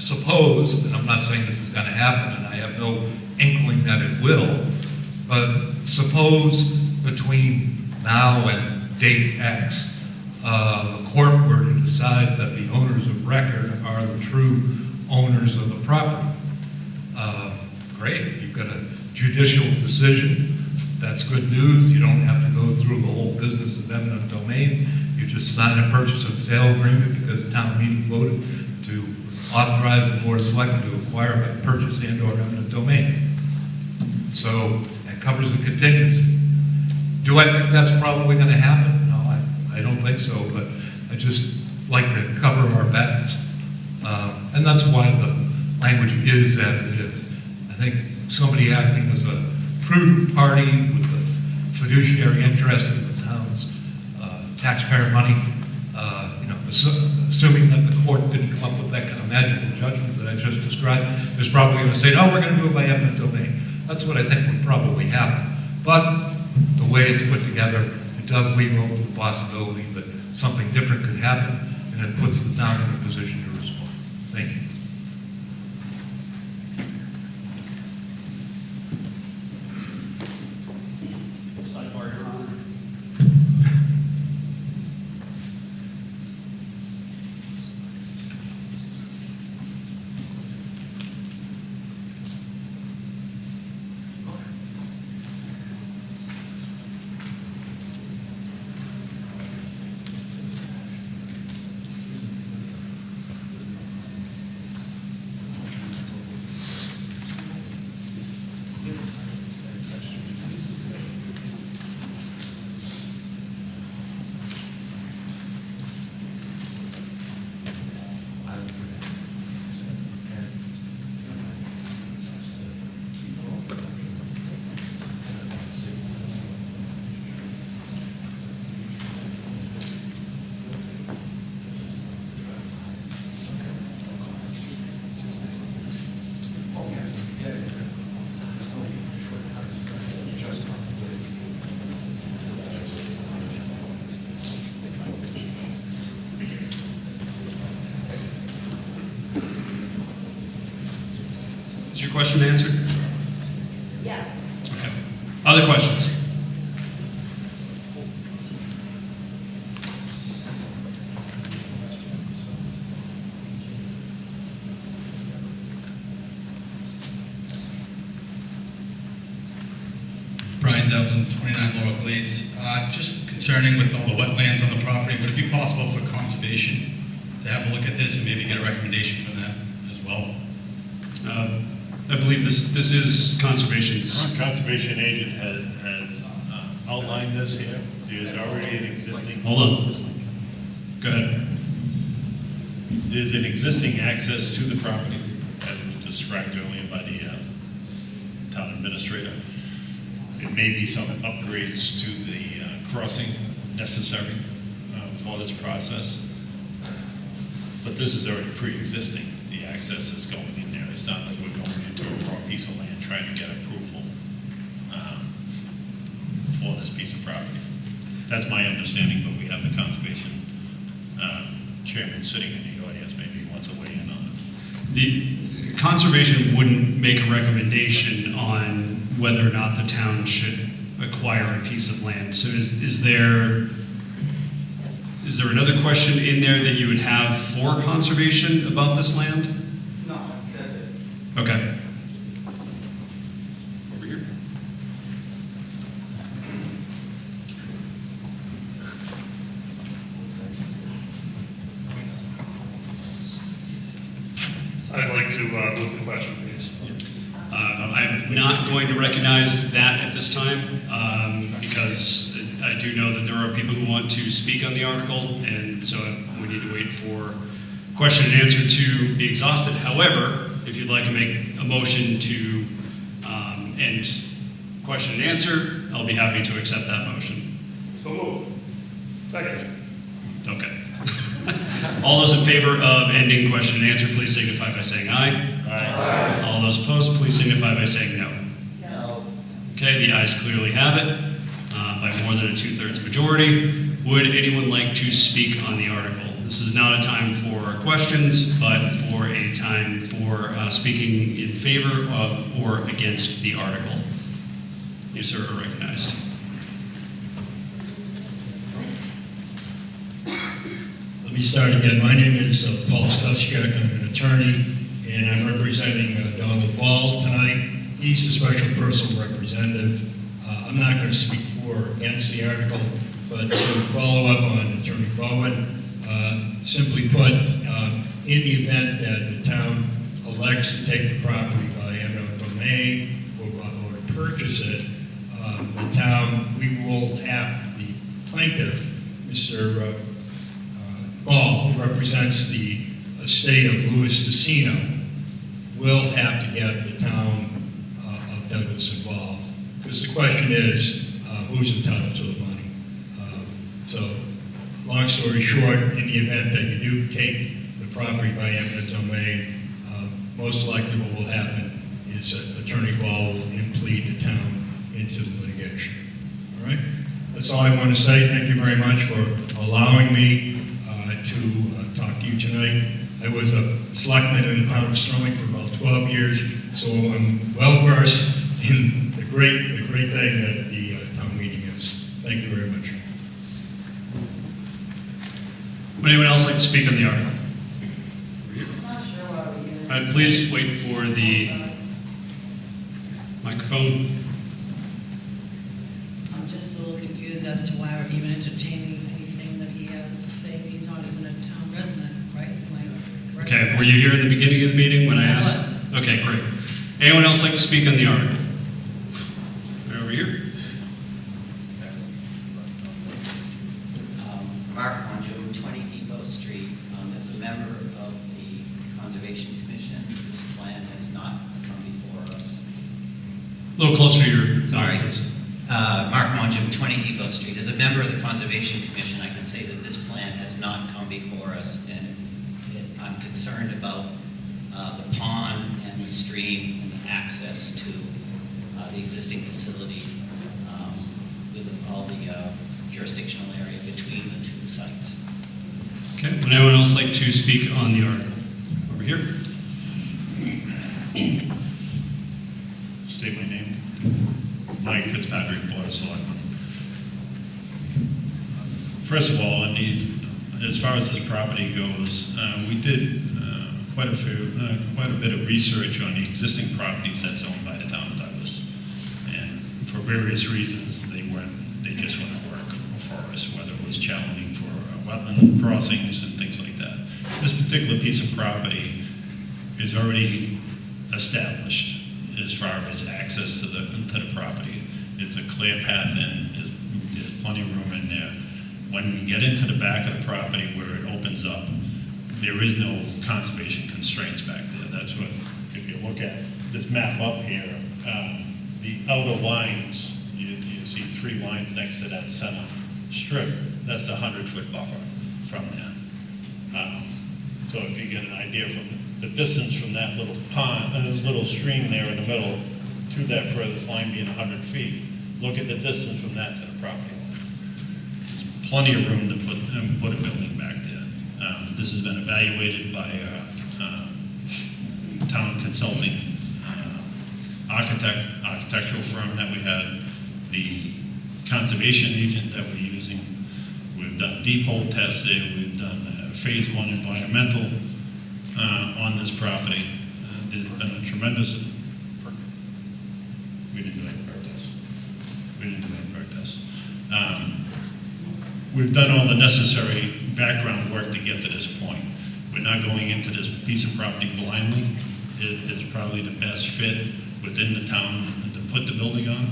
Suppose, and I'm not saying this is going to happen, and I have no inkling that it will, but suppose between now and date X, the court were to decide that the owners of record are the true owners of the property. Great, you've got a judicial decision that's good news. You don't have to go through the whole business of eminent domain. You just sign a purchase and sale agreement because the town meeting voted to authorize the Board of Selectmen to acquire by purchase and/or eminent domain. So that covers the contingency. Do I think that's probably going to happen? No, I don't think so, but I just like to cover our backs. And that's why the language is as it is. I think somebody acting as a prudent party with a fiduciary interest in the town's taxpayer money, assuming that the court didn't come up with that kind of magical judgment that I just described, is probably going to say, no, we're going to do it by eminent domain. That's what I think would probably happen. But the way it's put together, it does leave room to the possibility that something different could happen, and it puts the town in a position to respond. Thank you. Sidebar, Your Honor. Is your question answered? Yes. Okay. Other questions? Brian Devlin, 29 Laurel Glades. Just concerning with all the wetlands on the property, would it be possible for conservation to have a look at this and maybe get a recommendation from them as well? I believe this is conservation's. Our conservation agent has outlined this here. There's already an existing. Hold on. Go ahead. There's an existing access to the property, as was described earlier by the town administrator. There may be some upgrades to the crossing necessary for this process. But this is already pre-existing. The access is going in there. It's not like we're going into a raw piece of land trying to get approval for this piece of property. That's my understanding, but we have the conservation chairman sitting in the audience. Maybe he wants to weigh in on it. The conservation wouldn't make a recommendation on whether or not the town should acquire a piece of land. So is there another question in there that you would have for conservation about this land? No, that's it. Okay. Over here. I'd like to move the question, please. I'm not going to recognize that at this time because I do know that there are people who want to speak on the article, and so we need to wait for question and answer to be exhausted. However, if you'd like to make a motion to end question and answer, I'll be happy to accept that motion. So moved. Second. Okay. All those in favor of ending question and answer, please signify by saying aye. Aye. All those opposed, please signify by saying no. No. Okay, the ayes clearly have it by more than a 2/3 majority. Would anyone like to speak on the article? This is not a time for questions, but for a time for speaking in favor of or against the article. You, sir, are recognized. Let me start again. My name is Paul Suschak. I'm an attorney, and I'm representing Donald Ball tonight. He's the special personal representative I'm not going to speak for or against the article, but to follow up on Attorney Bowen, simply put, in the event that the town elects to take the property by eminent domain or to purchase it, the town, we will have the plaintiff, Mr. Ball, who represents the estate of Louis DeCino, will have to get the town of Douglas involved. Because the question is, who's entitled to the money? So, long story short, in the event that you do take the property by eminent domain, most likely what will happen is that Attorney Ball will implead the town into the litigation. All right? That's all I want to say. Thank you very much for allowing me to talk to you tonight. I was a selectman in the town of Sterling for about 12 years, so I'm well versed in the great thing that the town meeting is. Thank you very much. Would anyone else like to speak on the article? All right, please wait for the microphone. I'm just a little confused as to why we're even entertaining anything that he has to say. He's not even a town resident, right? Am I correct? Okay, were you here in the beginning of the meeting when I I asked? Okay, great. Anyone else like to speak on the article? Right over here. Mark Monjo, 20 Depot Street. As a member of the Conservation Commission, this plan has not come before us. A little closer to your... Sorry. Mark Monjo, 20 Depot Street. As a member of the Conservation Commission, I can say that this plan has not come before us, and I'm concerned about the pond and the stream and the access to the existing facility with all the jurisdictional area between the two sites. Okay, would anyone else like to speak on the article? Over here. State my name. Mike Fitzpatrick, Board of Selectmen. First of all, as far as this property goes, we did quite a bit of research on the existing properties that's owned by the town of Douglas, and for various reasons, they just wouldn't work for us, whether it was challenging for wetland crossings and things like that. This particular piece of property is already established as far as access to the property. It's a clear path in, there's plenty of room in there. When we get into the back of the property where it opens up, there is no conservation constraints back there. That's what, if you look at this map up here, the outer lines, you see 3 lines next to that center strip. That's the 100-foot buffer from there. So if you get an idea from the distance from that little pond, little stream there in the middle to that furthest line being 100 feet, look at the distance from that to the property line. There's plenty of room to put a building back there. This has been evaluated by a town consulting architectural firm that we had, the conservation agent that we're using. We've done deep hole tests there. We've done phase 1 environmental on this property. There's been a tremendous... We didn't do any perk tests. We didn't do any perk tests. We've done all the necessary background work to get to this point. We're not going into this piece of property blindly. It is probably the best fit within the town to put the building on.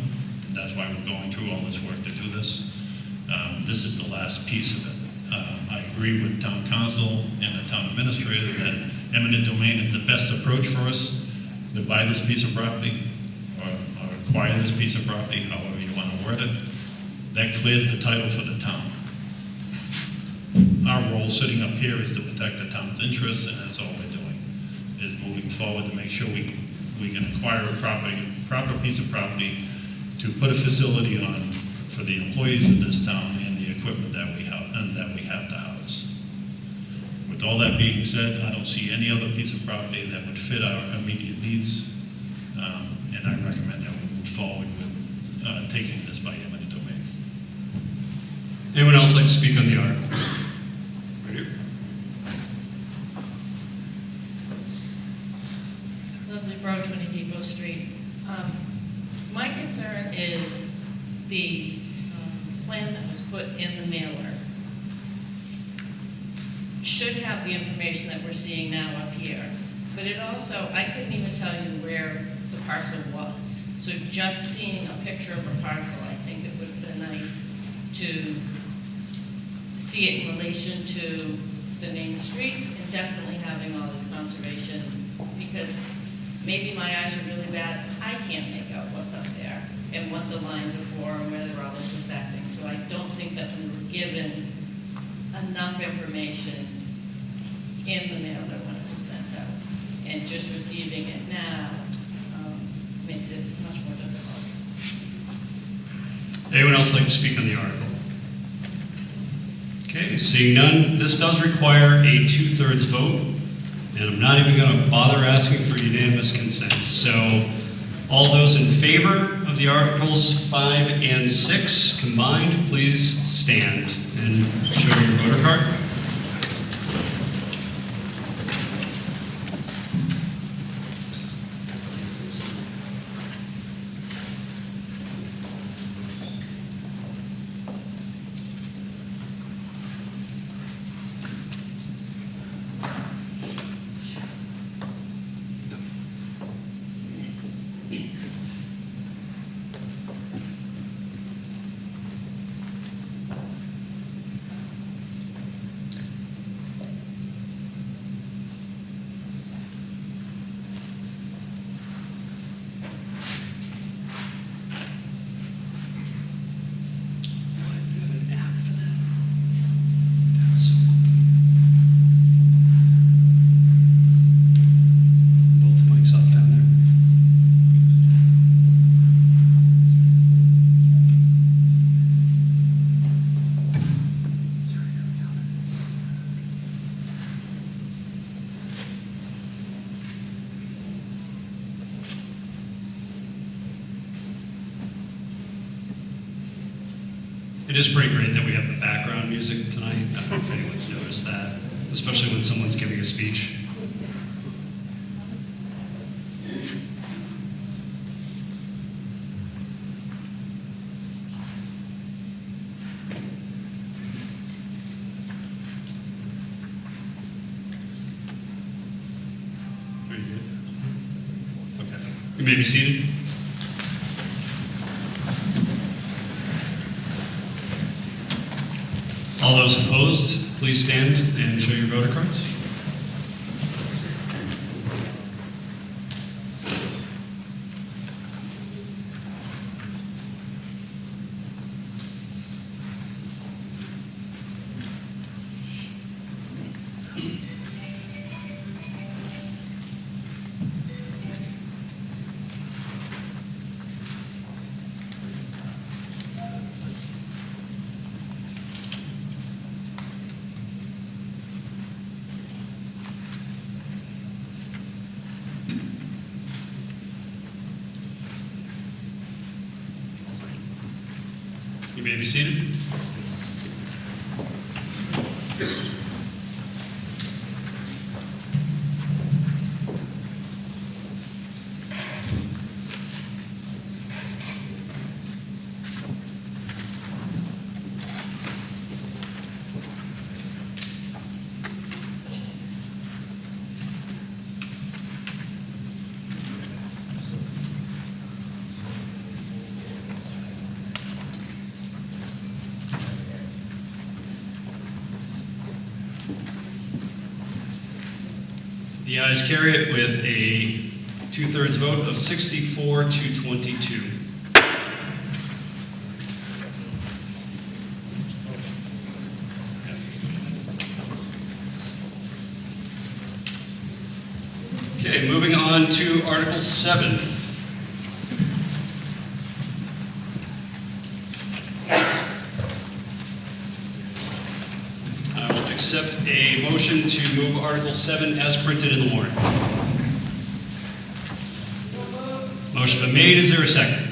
And that's why we're going through all this work to do this. This is the last piece of it. I agree with town council and the town administrator that eminent domain is the best approach for us to buy this piece of property or acquire this piece of property, however you want to word it. That clears the title for the town. Our role sitting up here is to protect the town's interests, and that's all we're doing, is moving forward to make sure we can acquire a proper piece of property to put a facility on for the employees of this town and the equipment that we have to house. With all that being said, I don't see any other piece of property that would fit our immediate needs, and I recommend that we move forward with taking this by eminent domain. Anyone else like to speak on the article? Right here. Leslie Broad, 20 Depot Street. My concern is the plan that was put in the mailer should have the information that we're seeing now up here, but it also, I couldn't even tell you where the parcel was. So just seeing a picture of a parcel, I think it would have been nice to see it in relation to the main streets and definitely having all this conservation, because maybe my eyes are really bad. I can't make out what's up there and what the lines are for and where they're all intersecting. So I don't think that we were given enough information in the mailer when it was sent out. And just receiving it now makes it much more difficult. Anyone else like to speak on the article? Okay, seeing none, this does require a 2/3 vote, and I'm not even going to bother asking for unanimous consent. So all those in favor of the Articles 5 and 6 combined, please stand and show your voter card. It is pretty great that we have the background music tonight. I don't know if anyone's noticed that, especially when someone's giving a speech. Are you good? Okay. You may be seated. All those opposed, please stand and show your voter cards. You may be seated. The ayes carry it with a 2/3 vote of 64 to 22. Okay, moving on to Article 7. I will accept a motion to move Article 7 as printed in the warrant. Motion been made, is there a second?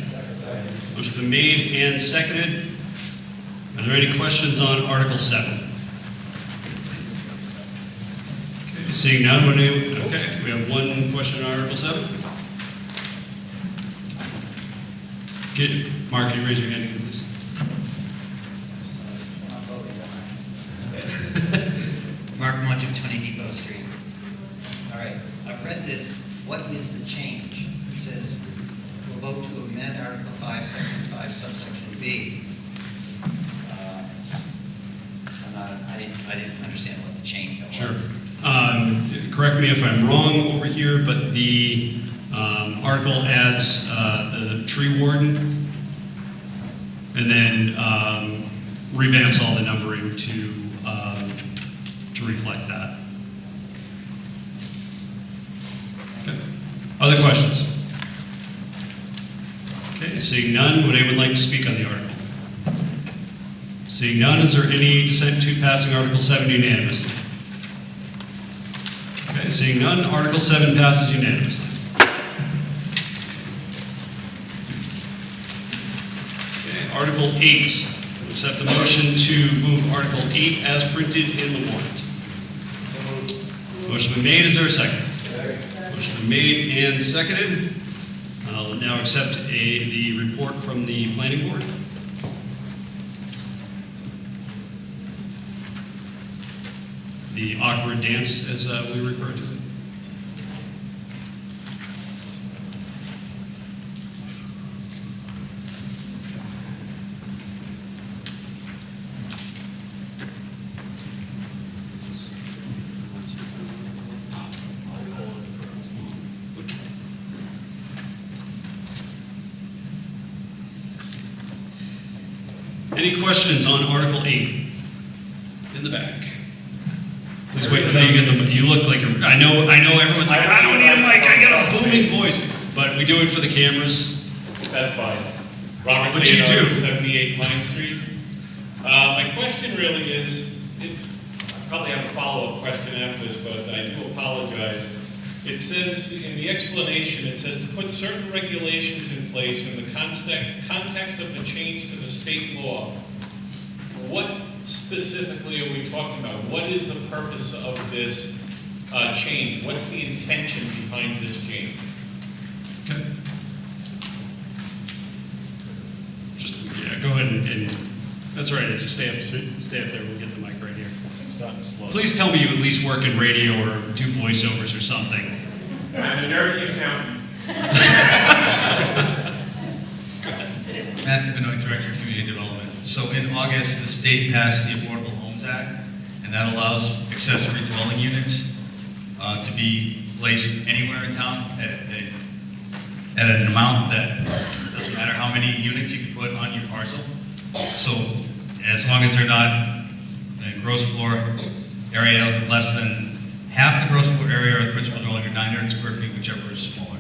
Motion been made and seconded. Are there any questions on Article 7? Okay, seeing none, okay, we have one question on Article 7. Mark, can you raise your hand again, please? 120 Depot Street. All right, I've read this. What is the change? It says, we'll vote to amend Article 5, Section 5, subsection B. I didn't understand what the change was. Sure. Correct me if I'm wrong over here, but the article adds the tree warden and then revamps all the numbering to reflect that. Okay. Other questions? Okay, seeing none, would anyone like to speak on the article? Seeing none, is there any dissent to passing Article 7 unanimously? Okay, seeing none, Article 7 passes unanimously. Okay, Article 8. Accept the motion to move Article 8 as printed in the warrant. Motion been made, is there a second? Motion been made and seconded. I'll now accept the report from the planning board. The awkward dance, as we refer to it. Any questions on Article 8? In the back. Please wait until you get the, you look like, I know everyone's like, I don't need a mic, I got a booming voice. But we do it for the cameras. That's fine. Robert But you Leonard, do. 78 Pine Street. My question really is, I probably have a follow-up question after this, but I do apologize. It says, in the explanation, it says to put certain regulations in place in the context of the change to the state law. What specifically are we talking about? What is the purpose of this change? What's the intention behind this change? Okay. Just, yeah, go ahead and that's all right, as you stay up there, we'll get the mic right here. Please tell me you at least work in radio or do voiceovers or something. I'm a nerdy accountant. Matthew Benoit, Director of Community Development. So in August, the state passed the Affordable Homes Act, and that allows accessory dwelling units to be placed anywhere in town at an amount that doesn't matter how many units you can put on your parcel. So as long as they're not a gross floor area less than half the gross floor area of the principal dwelling or 900 square feet, whichever is smaller.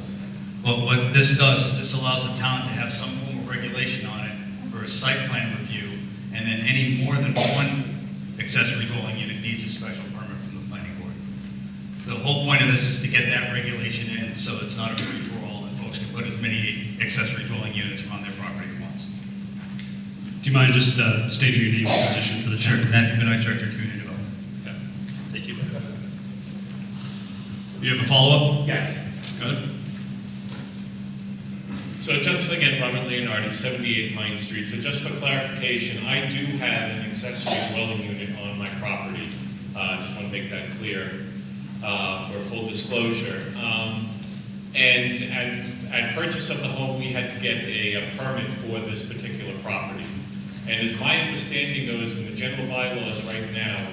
But what this does is this allows the town to have some form of regulation on it for a site plan review, and then any more than one accessory dwelling unit needs a special permit from the planning board. The whole point of this is to get that regulation in so it's not a free-for-all and folks can put as many accessory dwelling units on their property at once. Do you mind just stating your name and position for the chair? Matthew Benoit, Director of Community Development. Okay. Thank you. You have a follow-up? Yes. Go ahead. So just again, Robert Leonardi, 78 Pine Street. So just for clarification, I do have an accessory dwelling unit on my property. Just want to make that clear for full disclosure. And at purchase of the home, we had to get a permit for this particular property. And as my understanding goes in the general bylaws right now,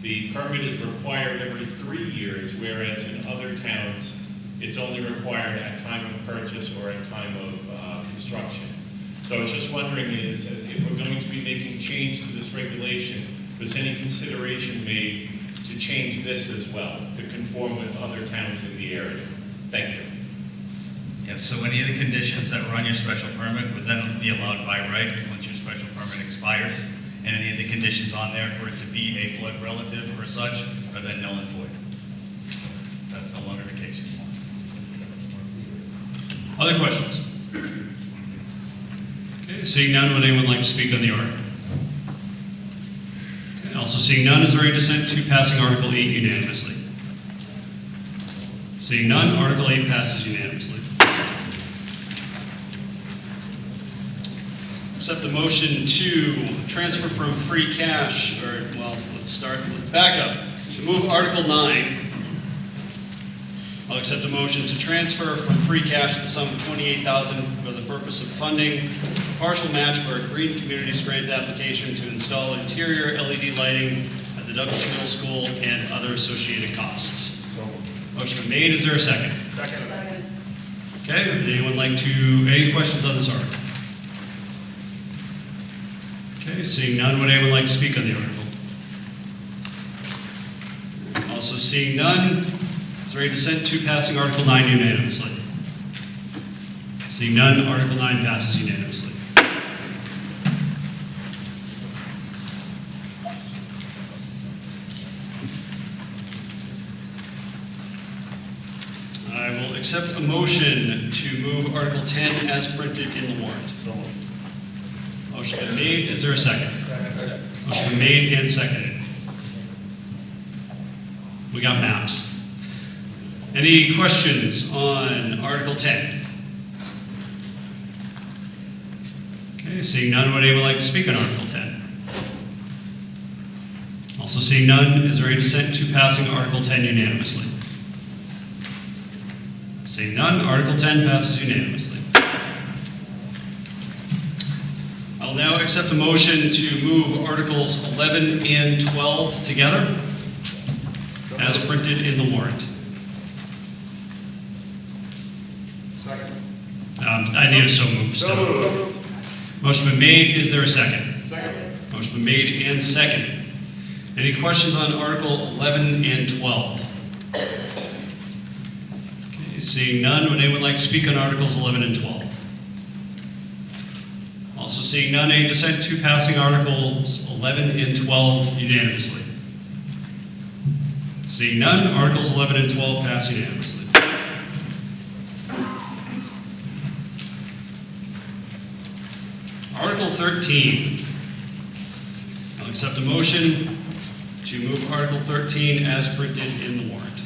the permit is required every 3 years, whereas in other towns, it's only required at time of purchase or at time of construction. So I was just wondering is, if we're going to be making change to this regulation, was any consideration made to change this as well, to conform with other towns in the area? Thank you. Yes, so any of the conditions that were on your special permit would then be allowed by right once your special permit expires. And any of the conditions on there for it to be a blood relative or such are then null and void. That's no longer the case anymore. Other questions? Okay, seeing none, would anyone like to speak on the article? Okay, also seeing none, is there any dissent to passing Article 8 unanimously? Seeing none, Article 8 passes unanimously. Accept the motion to transfer from free cash, or, well, let's start with backup. To move Article 9, I'll accept a motion to transfer from free cash the sum of $28,000 for the purpose of funding a partial match for a Green Communities grant application to install interior LED lighting at the Douglas Middle School and other associated costs. Motion been made. Is there a second? Second. Okay, would anyone like to, any questions on this article? Okay, seeing none, would anyone like to speak on the article? Also seeing none, is there any dissent to passing Article 9 unanimously? Seeing none, Article 9 passes unanimously. I will accept a motion to move Article 10 as printed in the warrant. Motion been made. Is there a second? Motion been made and seconded. We got maps. Any questions on Article 10? Okay, seeing none, would anyone like to speak on Article 10? Also seeing none, is there any dissent to passing Article 10 unanimously? Seeing none, Article 10 passes unanimously. I'll now accept a motion to move Articles 11 and 12 together as printed in the warrant. Second. I need a so move. So moved. Motion been made. Is there a second? Second. Motion been made and seconded. Any questions on Article 11 and 12? Okay, seeing none, would anyone like to speak on Articles 11 and 12? Also seeing none, any dissent to passing Articles 11 and 12 unanimously? Seeing none, Articles 11 and 12 pass unanimously. Article 13. I'll accept a motion to move Article 13 as printed in the warrant.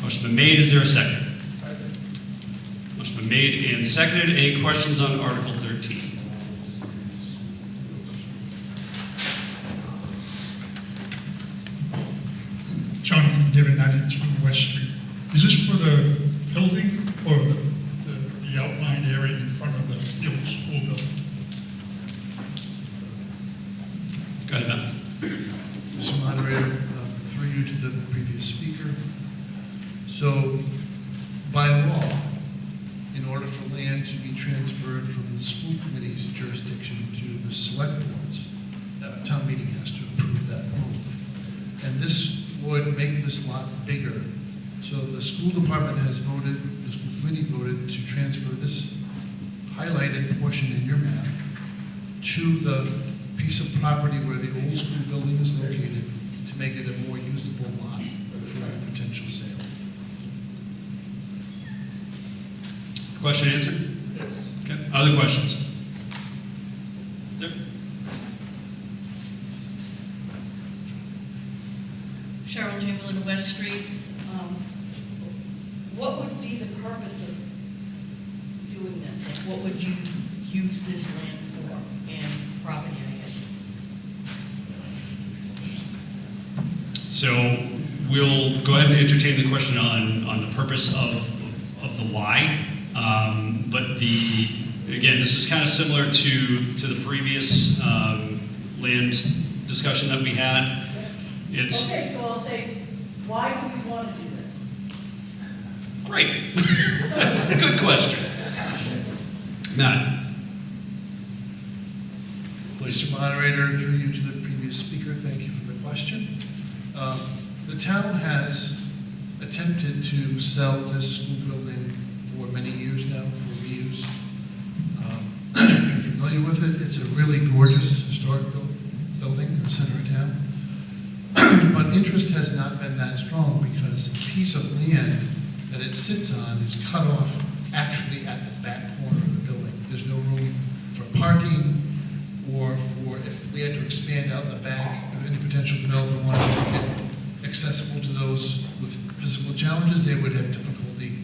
Motion been made. Is there a second? Motion been made and seconded. Any questions on Article 13? Jonathan David, 92 West Street. Is this for the building or the outlined area in front of the old school building? Go ahead, Ben. Mr. Moderator, through you to the previous speaker. So, by law, in order for land to be transferred from the school committee's jurisdiction to the select boards, town meeting has to approve that move. And this would make this lot bigger. So the school department has voted, the school committee voted to transfer this highlighted portion in your map to the piece of property where the old school building is located to make it a more usable lot for a potential sale. Question answered? Yes. Okay. Other questions? Yep. Cheryl Chamberlain, West Street. What would be the purpose of doing this? Like, what would you use this land for and property, I guess? So we'll go ahead and entertain the question on the purpose of the why. But again, this is kind of similar to the previous land discussion that we had. It's Okay, so I'll say, why do we want to do this? great. Good question. Matt. Mr. Moderator, through you to the previous speaker, thank you for the question. The town has attempted to sell this school building for many years now for reuse. If you're familiar with it, it's a really gorgeous historic building in the center of town. But interest has not been that strong because the piece of land that it sits on is cut off actually at the back corner of the building. There's no room for parking or for, if we had to expand out the back, if any potential developer wanted to make it accessible to those with physical challenges, they would have difficulty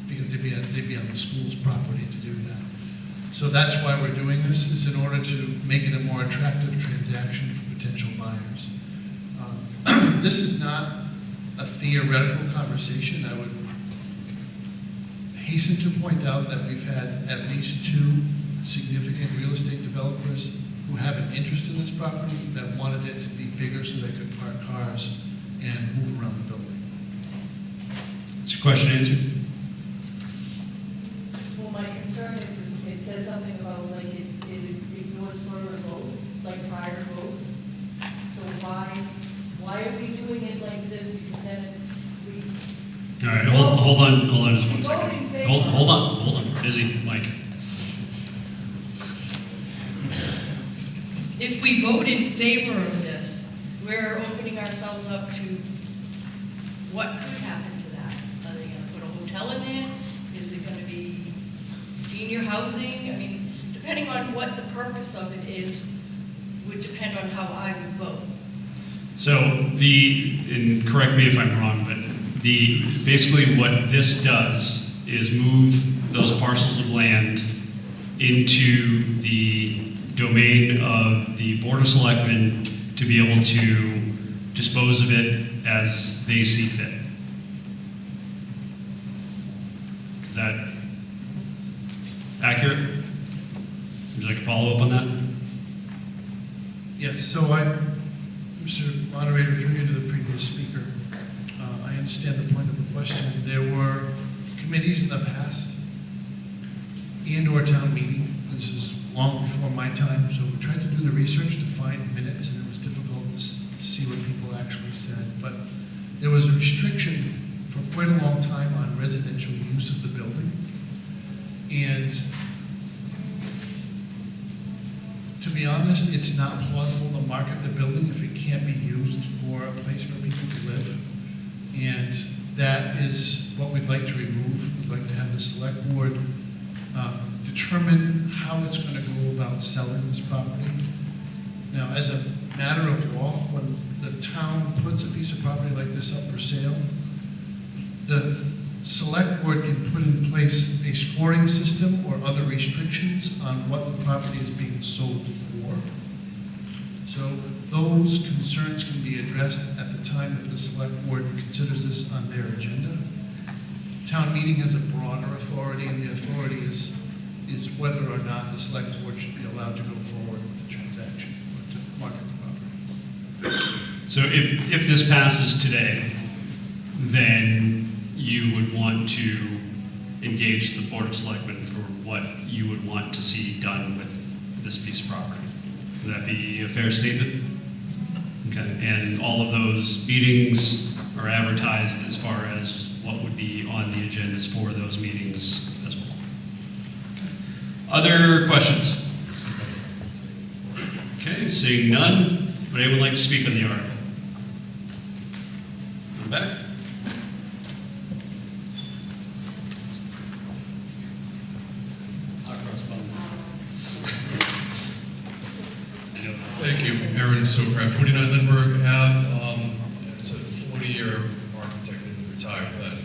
because they'd be on the school's property to do that. So that's why we're doing this, is in order to make it a more attractive transaction for potential buyers. this is not a theoretical conversation. I would hasten to point out that we've had at least 2 significant real estate developers who have an interest in this property that wanted it to be bigger so they could park cars and move around the building. Is your question answered? Well, my concern is it says something about like it ignores further votes, like prior votes. So why are we doing it like this? Because then it's, we. All right, hold on just one We vote in second. favor. Hold on, busy, Mike. If we vote in favor of this, we're opening ourselves up to what could happen to that. Are they gonna put a hotel in there? Is it gonna be senior housing? I mean, depending on what the purpose of it is, would depend on how I would vote. So and correct me if I'm wrong, but basically what this does is move those parcels of land into the domain of the Board of Selectmen to be able to dispose of it as they see fit. Is that accurate? Would you like a follow-up on that? Yes, so Mr. Moderator, through you to the previous speaker, I understand the point of the question. There were committees in the past and/or town meeting. This is long before my time, so we tried to do the research to find minutes, and it was difficult to see what people actually said. But there was a restriction for quite a long time on residential use of the building. And to be honest, it's not plausible to market the building if it can't be used for a place for people to live. And that is what we'd like to remove. We'd like to have the select board determine how it's going to go about selling this property. Now, as a matter of law, when the town puts a piece of property like this up for sale, the select board can put in place a scoring system or other restrictions on what the property is being sold for. So those concerns can be addressed at the time that the select board considers this on their agenda. Town meeting has a broader authority, and the authority is whether or not the select board should be allowed to go forward with the transaction or to market the property. So if this passes today, then you would want to engage the Board of Selectmen for what you would want to see done with this piece of property. Would that be a fair statement? Okay, and all of those meetings are advertised as far as what would be on the agendas for those meetings as well. Other questions? Okay, seeing none, would anyone like to speak on the article? In the back? Thank you. Aaron Sokrat, 49 Lindbergh Ave. It's a 40-year architect and retired vet.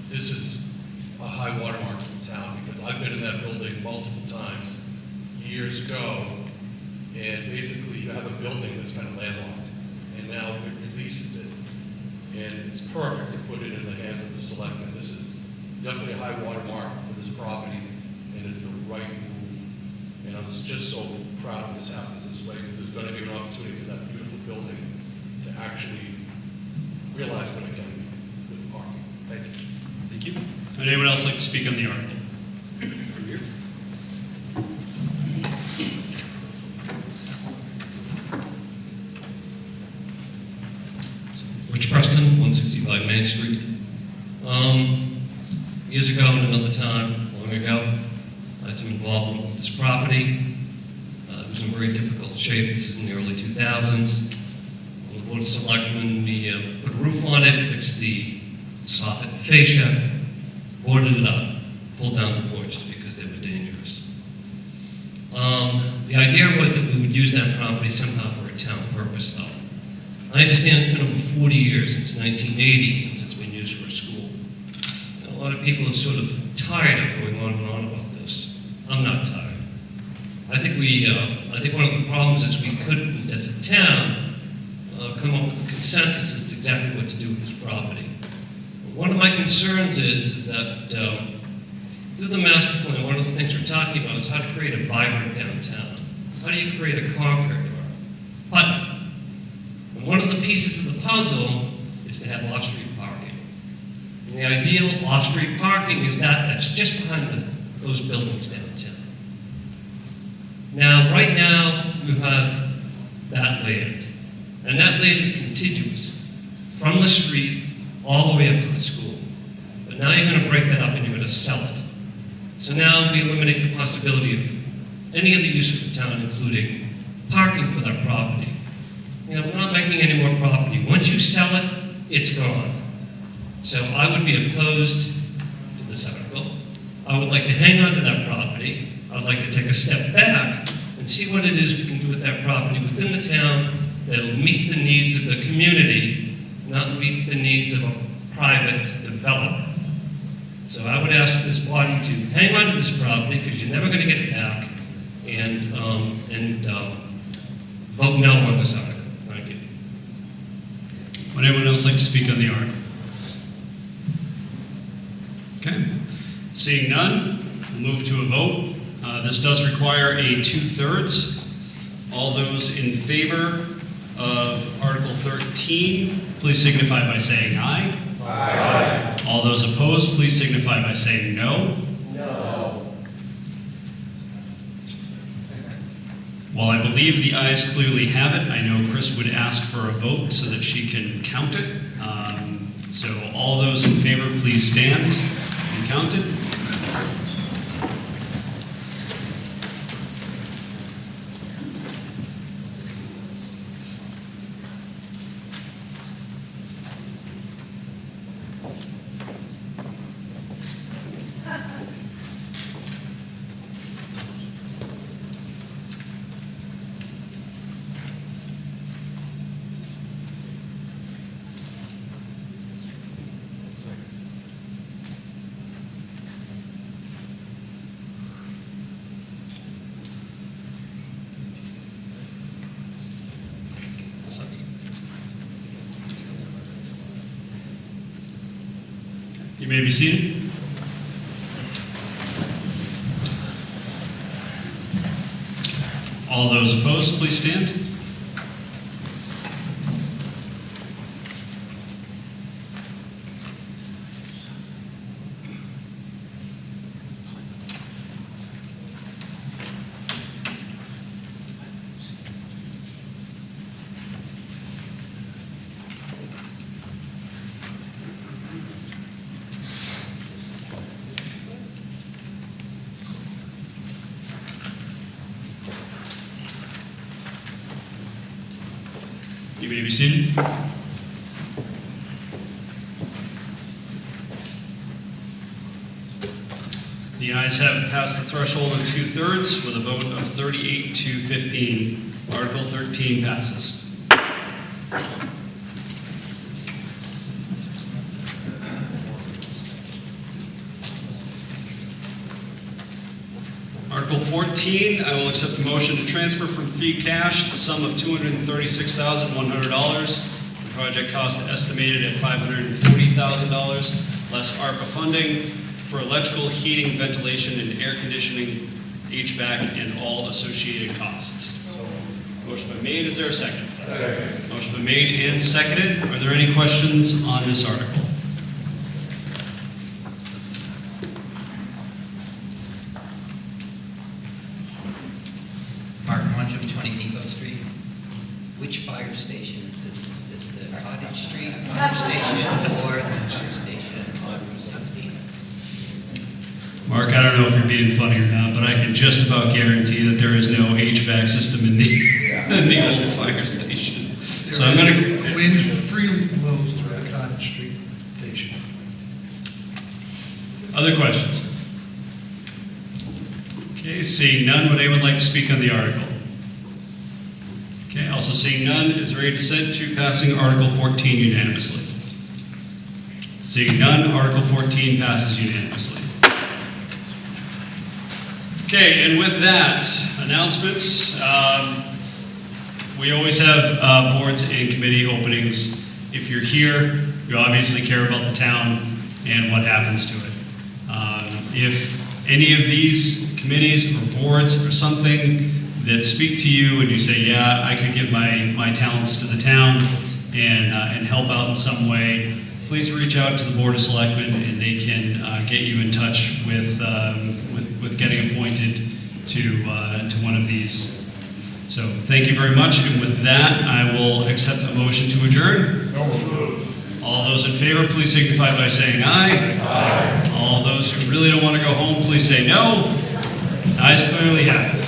This is a high watermark in town because I've been in that building multiple times years ago, and basically you have a building that's kind of landlocked, and now it releases it, and it's perfect to put it in the hands of the selectmen. This is definitely a high watermark for this property, and it's the right move. And I was just so proud of this happens this way, because there's going to be an opportunity for that beautiful building to actually realize what it can be with the parking. Thank you. Thank you. Would anyone else like to speak on the article? From here. Rich Preston, 165 Main Street. Years ago, in another time, long ago, I had some involvement with this property. It was in very difficult shape. This is in the early 2000s. When the Board of Selectmen, we put a roof on it, fixed the soffit and fascia, boarded it up, pulled down the porches because they were dangerous. The idea was that we would use that property somehow for a town purpose, though. I understand it's been over 40 years, since 1980, since it's been used for a school. And a lot of people are sort of tired of going on and on about this. I'm not tired. I think one of the problems is we couldn't, as a town, come up with a consensus as to exactly what to do with this property. One of my concerns is that through the master plan, one of the things we're talking about is how to create a vibrant downtown. How do you create a Concord or a Putnam? And one of the pieces of the puzzle is to have off-street parking. And the ideal off-street parking is that's just behind those buildings downtown. Now, right now, you have that land. And that land is contiguous from the street all the way up to the school. But now you're going to break that up and you're going to sell it. So now we eliminate the possibility of any other use for the town, including parking for that property. You know, we're not making any more property. Once you sell it, it's gone. So I would be opposed to this article. I would like to hang on to that property. I'd like to take a step back and see what it is we can do with that property within the town that'll meet the needs of the community, not meet the needs of a private developer. So I would ask this body to hang on to this property, because you're never going to get it back, and vote no on this article. Thank you. Would anyone else like to speak on the article? Okay. Seeing none, we'll move to a vote. This does require a 2/3. All those in favor of Article 13, please signify by saying aye. Aye. All those opposed, please signify by saying no. No. While I believe the ayes clearly have it, I know Chris would ask for a vote so that she can count it. So all those in favor, please stand and count it. You may be seated. All those opposed, please stand. You may be seated. The ayes have passed the threshold of 2/3 with a vote of 38 to 15. Article 13 passes. Article 14, I will accept the motion to transfer from free cash the sum of $236,100. The project cost estimated at $540,000, less ARPA funding for electrical, heating, ventilation, and air conditioning, HVAC, and all associated costs. Motion been made. Is there a second? Second. Motion been made and seconded. Are there any questions on this article? Mark Monjo, 20 Depot Street. Which fire station is this? Is this the Cottage Street fire station or the fire station on Route 16? Mark, I don't know if you're being funny or not, but I can just about guarantee that there is no HVAC system in the, in the old fire station. So I'm going to... Wind freely blows through the Cottage Street station. Other questions? Okay, seeing none, would anyone like to speak on the article? Okay, also seeing none, is there any dissent to passing Article 14 unanimously? Seeing none, Article 14 passes unanimously. Okay, and with that, announcements. We always have boards and committee openings. If you're here, you obviously care about the town and what happens to it. If any of these committees or boards or something that speak to you and you say, yeah, I could give my talents to the town and help out in some way, please reach out to the Board of Selectmen and they can get you in touch with getting appointed to one of these. So thank you very much, and with that, I will accept a motion to adjourn. All those in favor, please signify by saying aye. Aye. All those who really don't want to go home, please say no. Ayes clearly have it.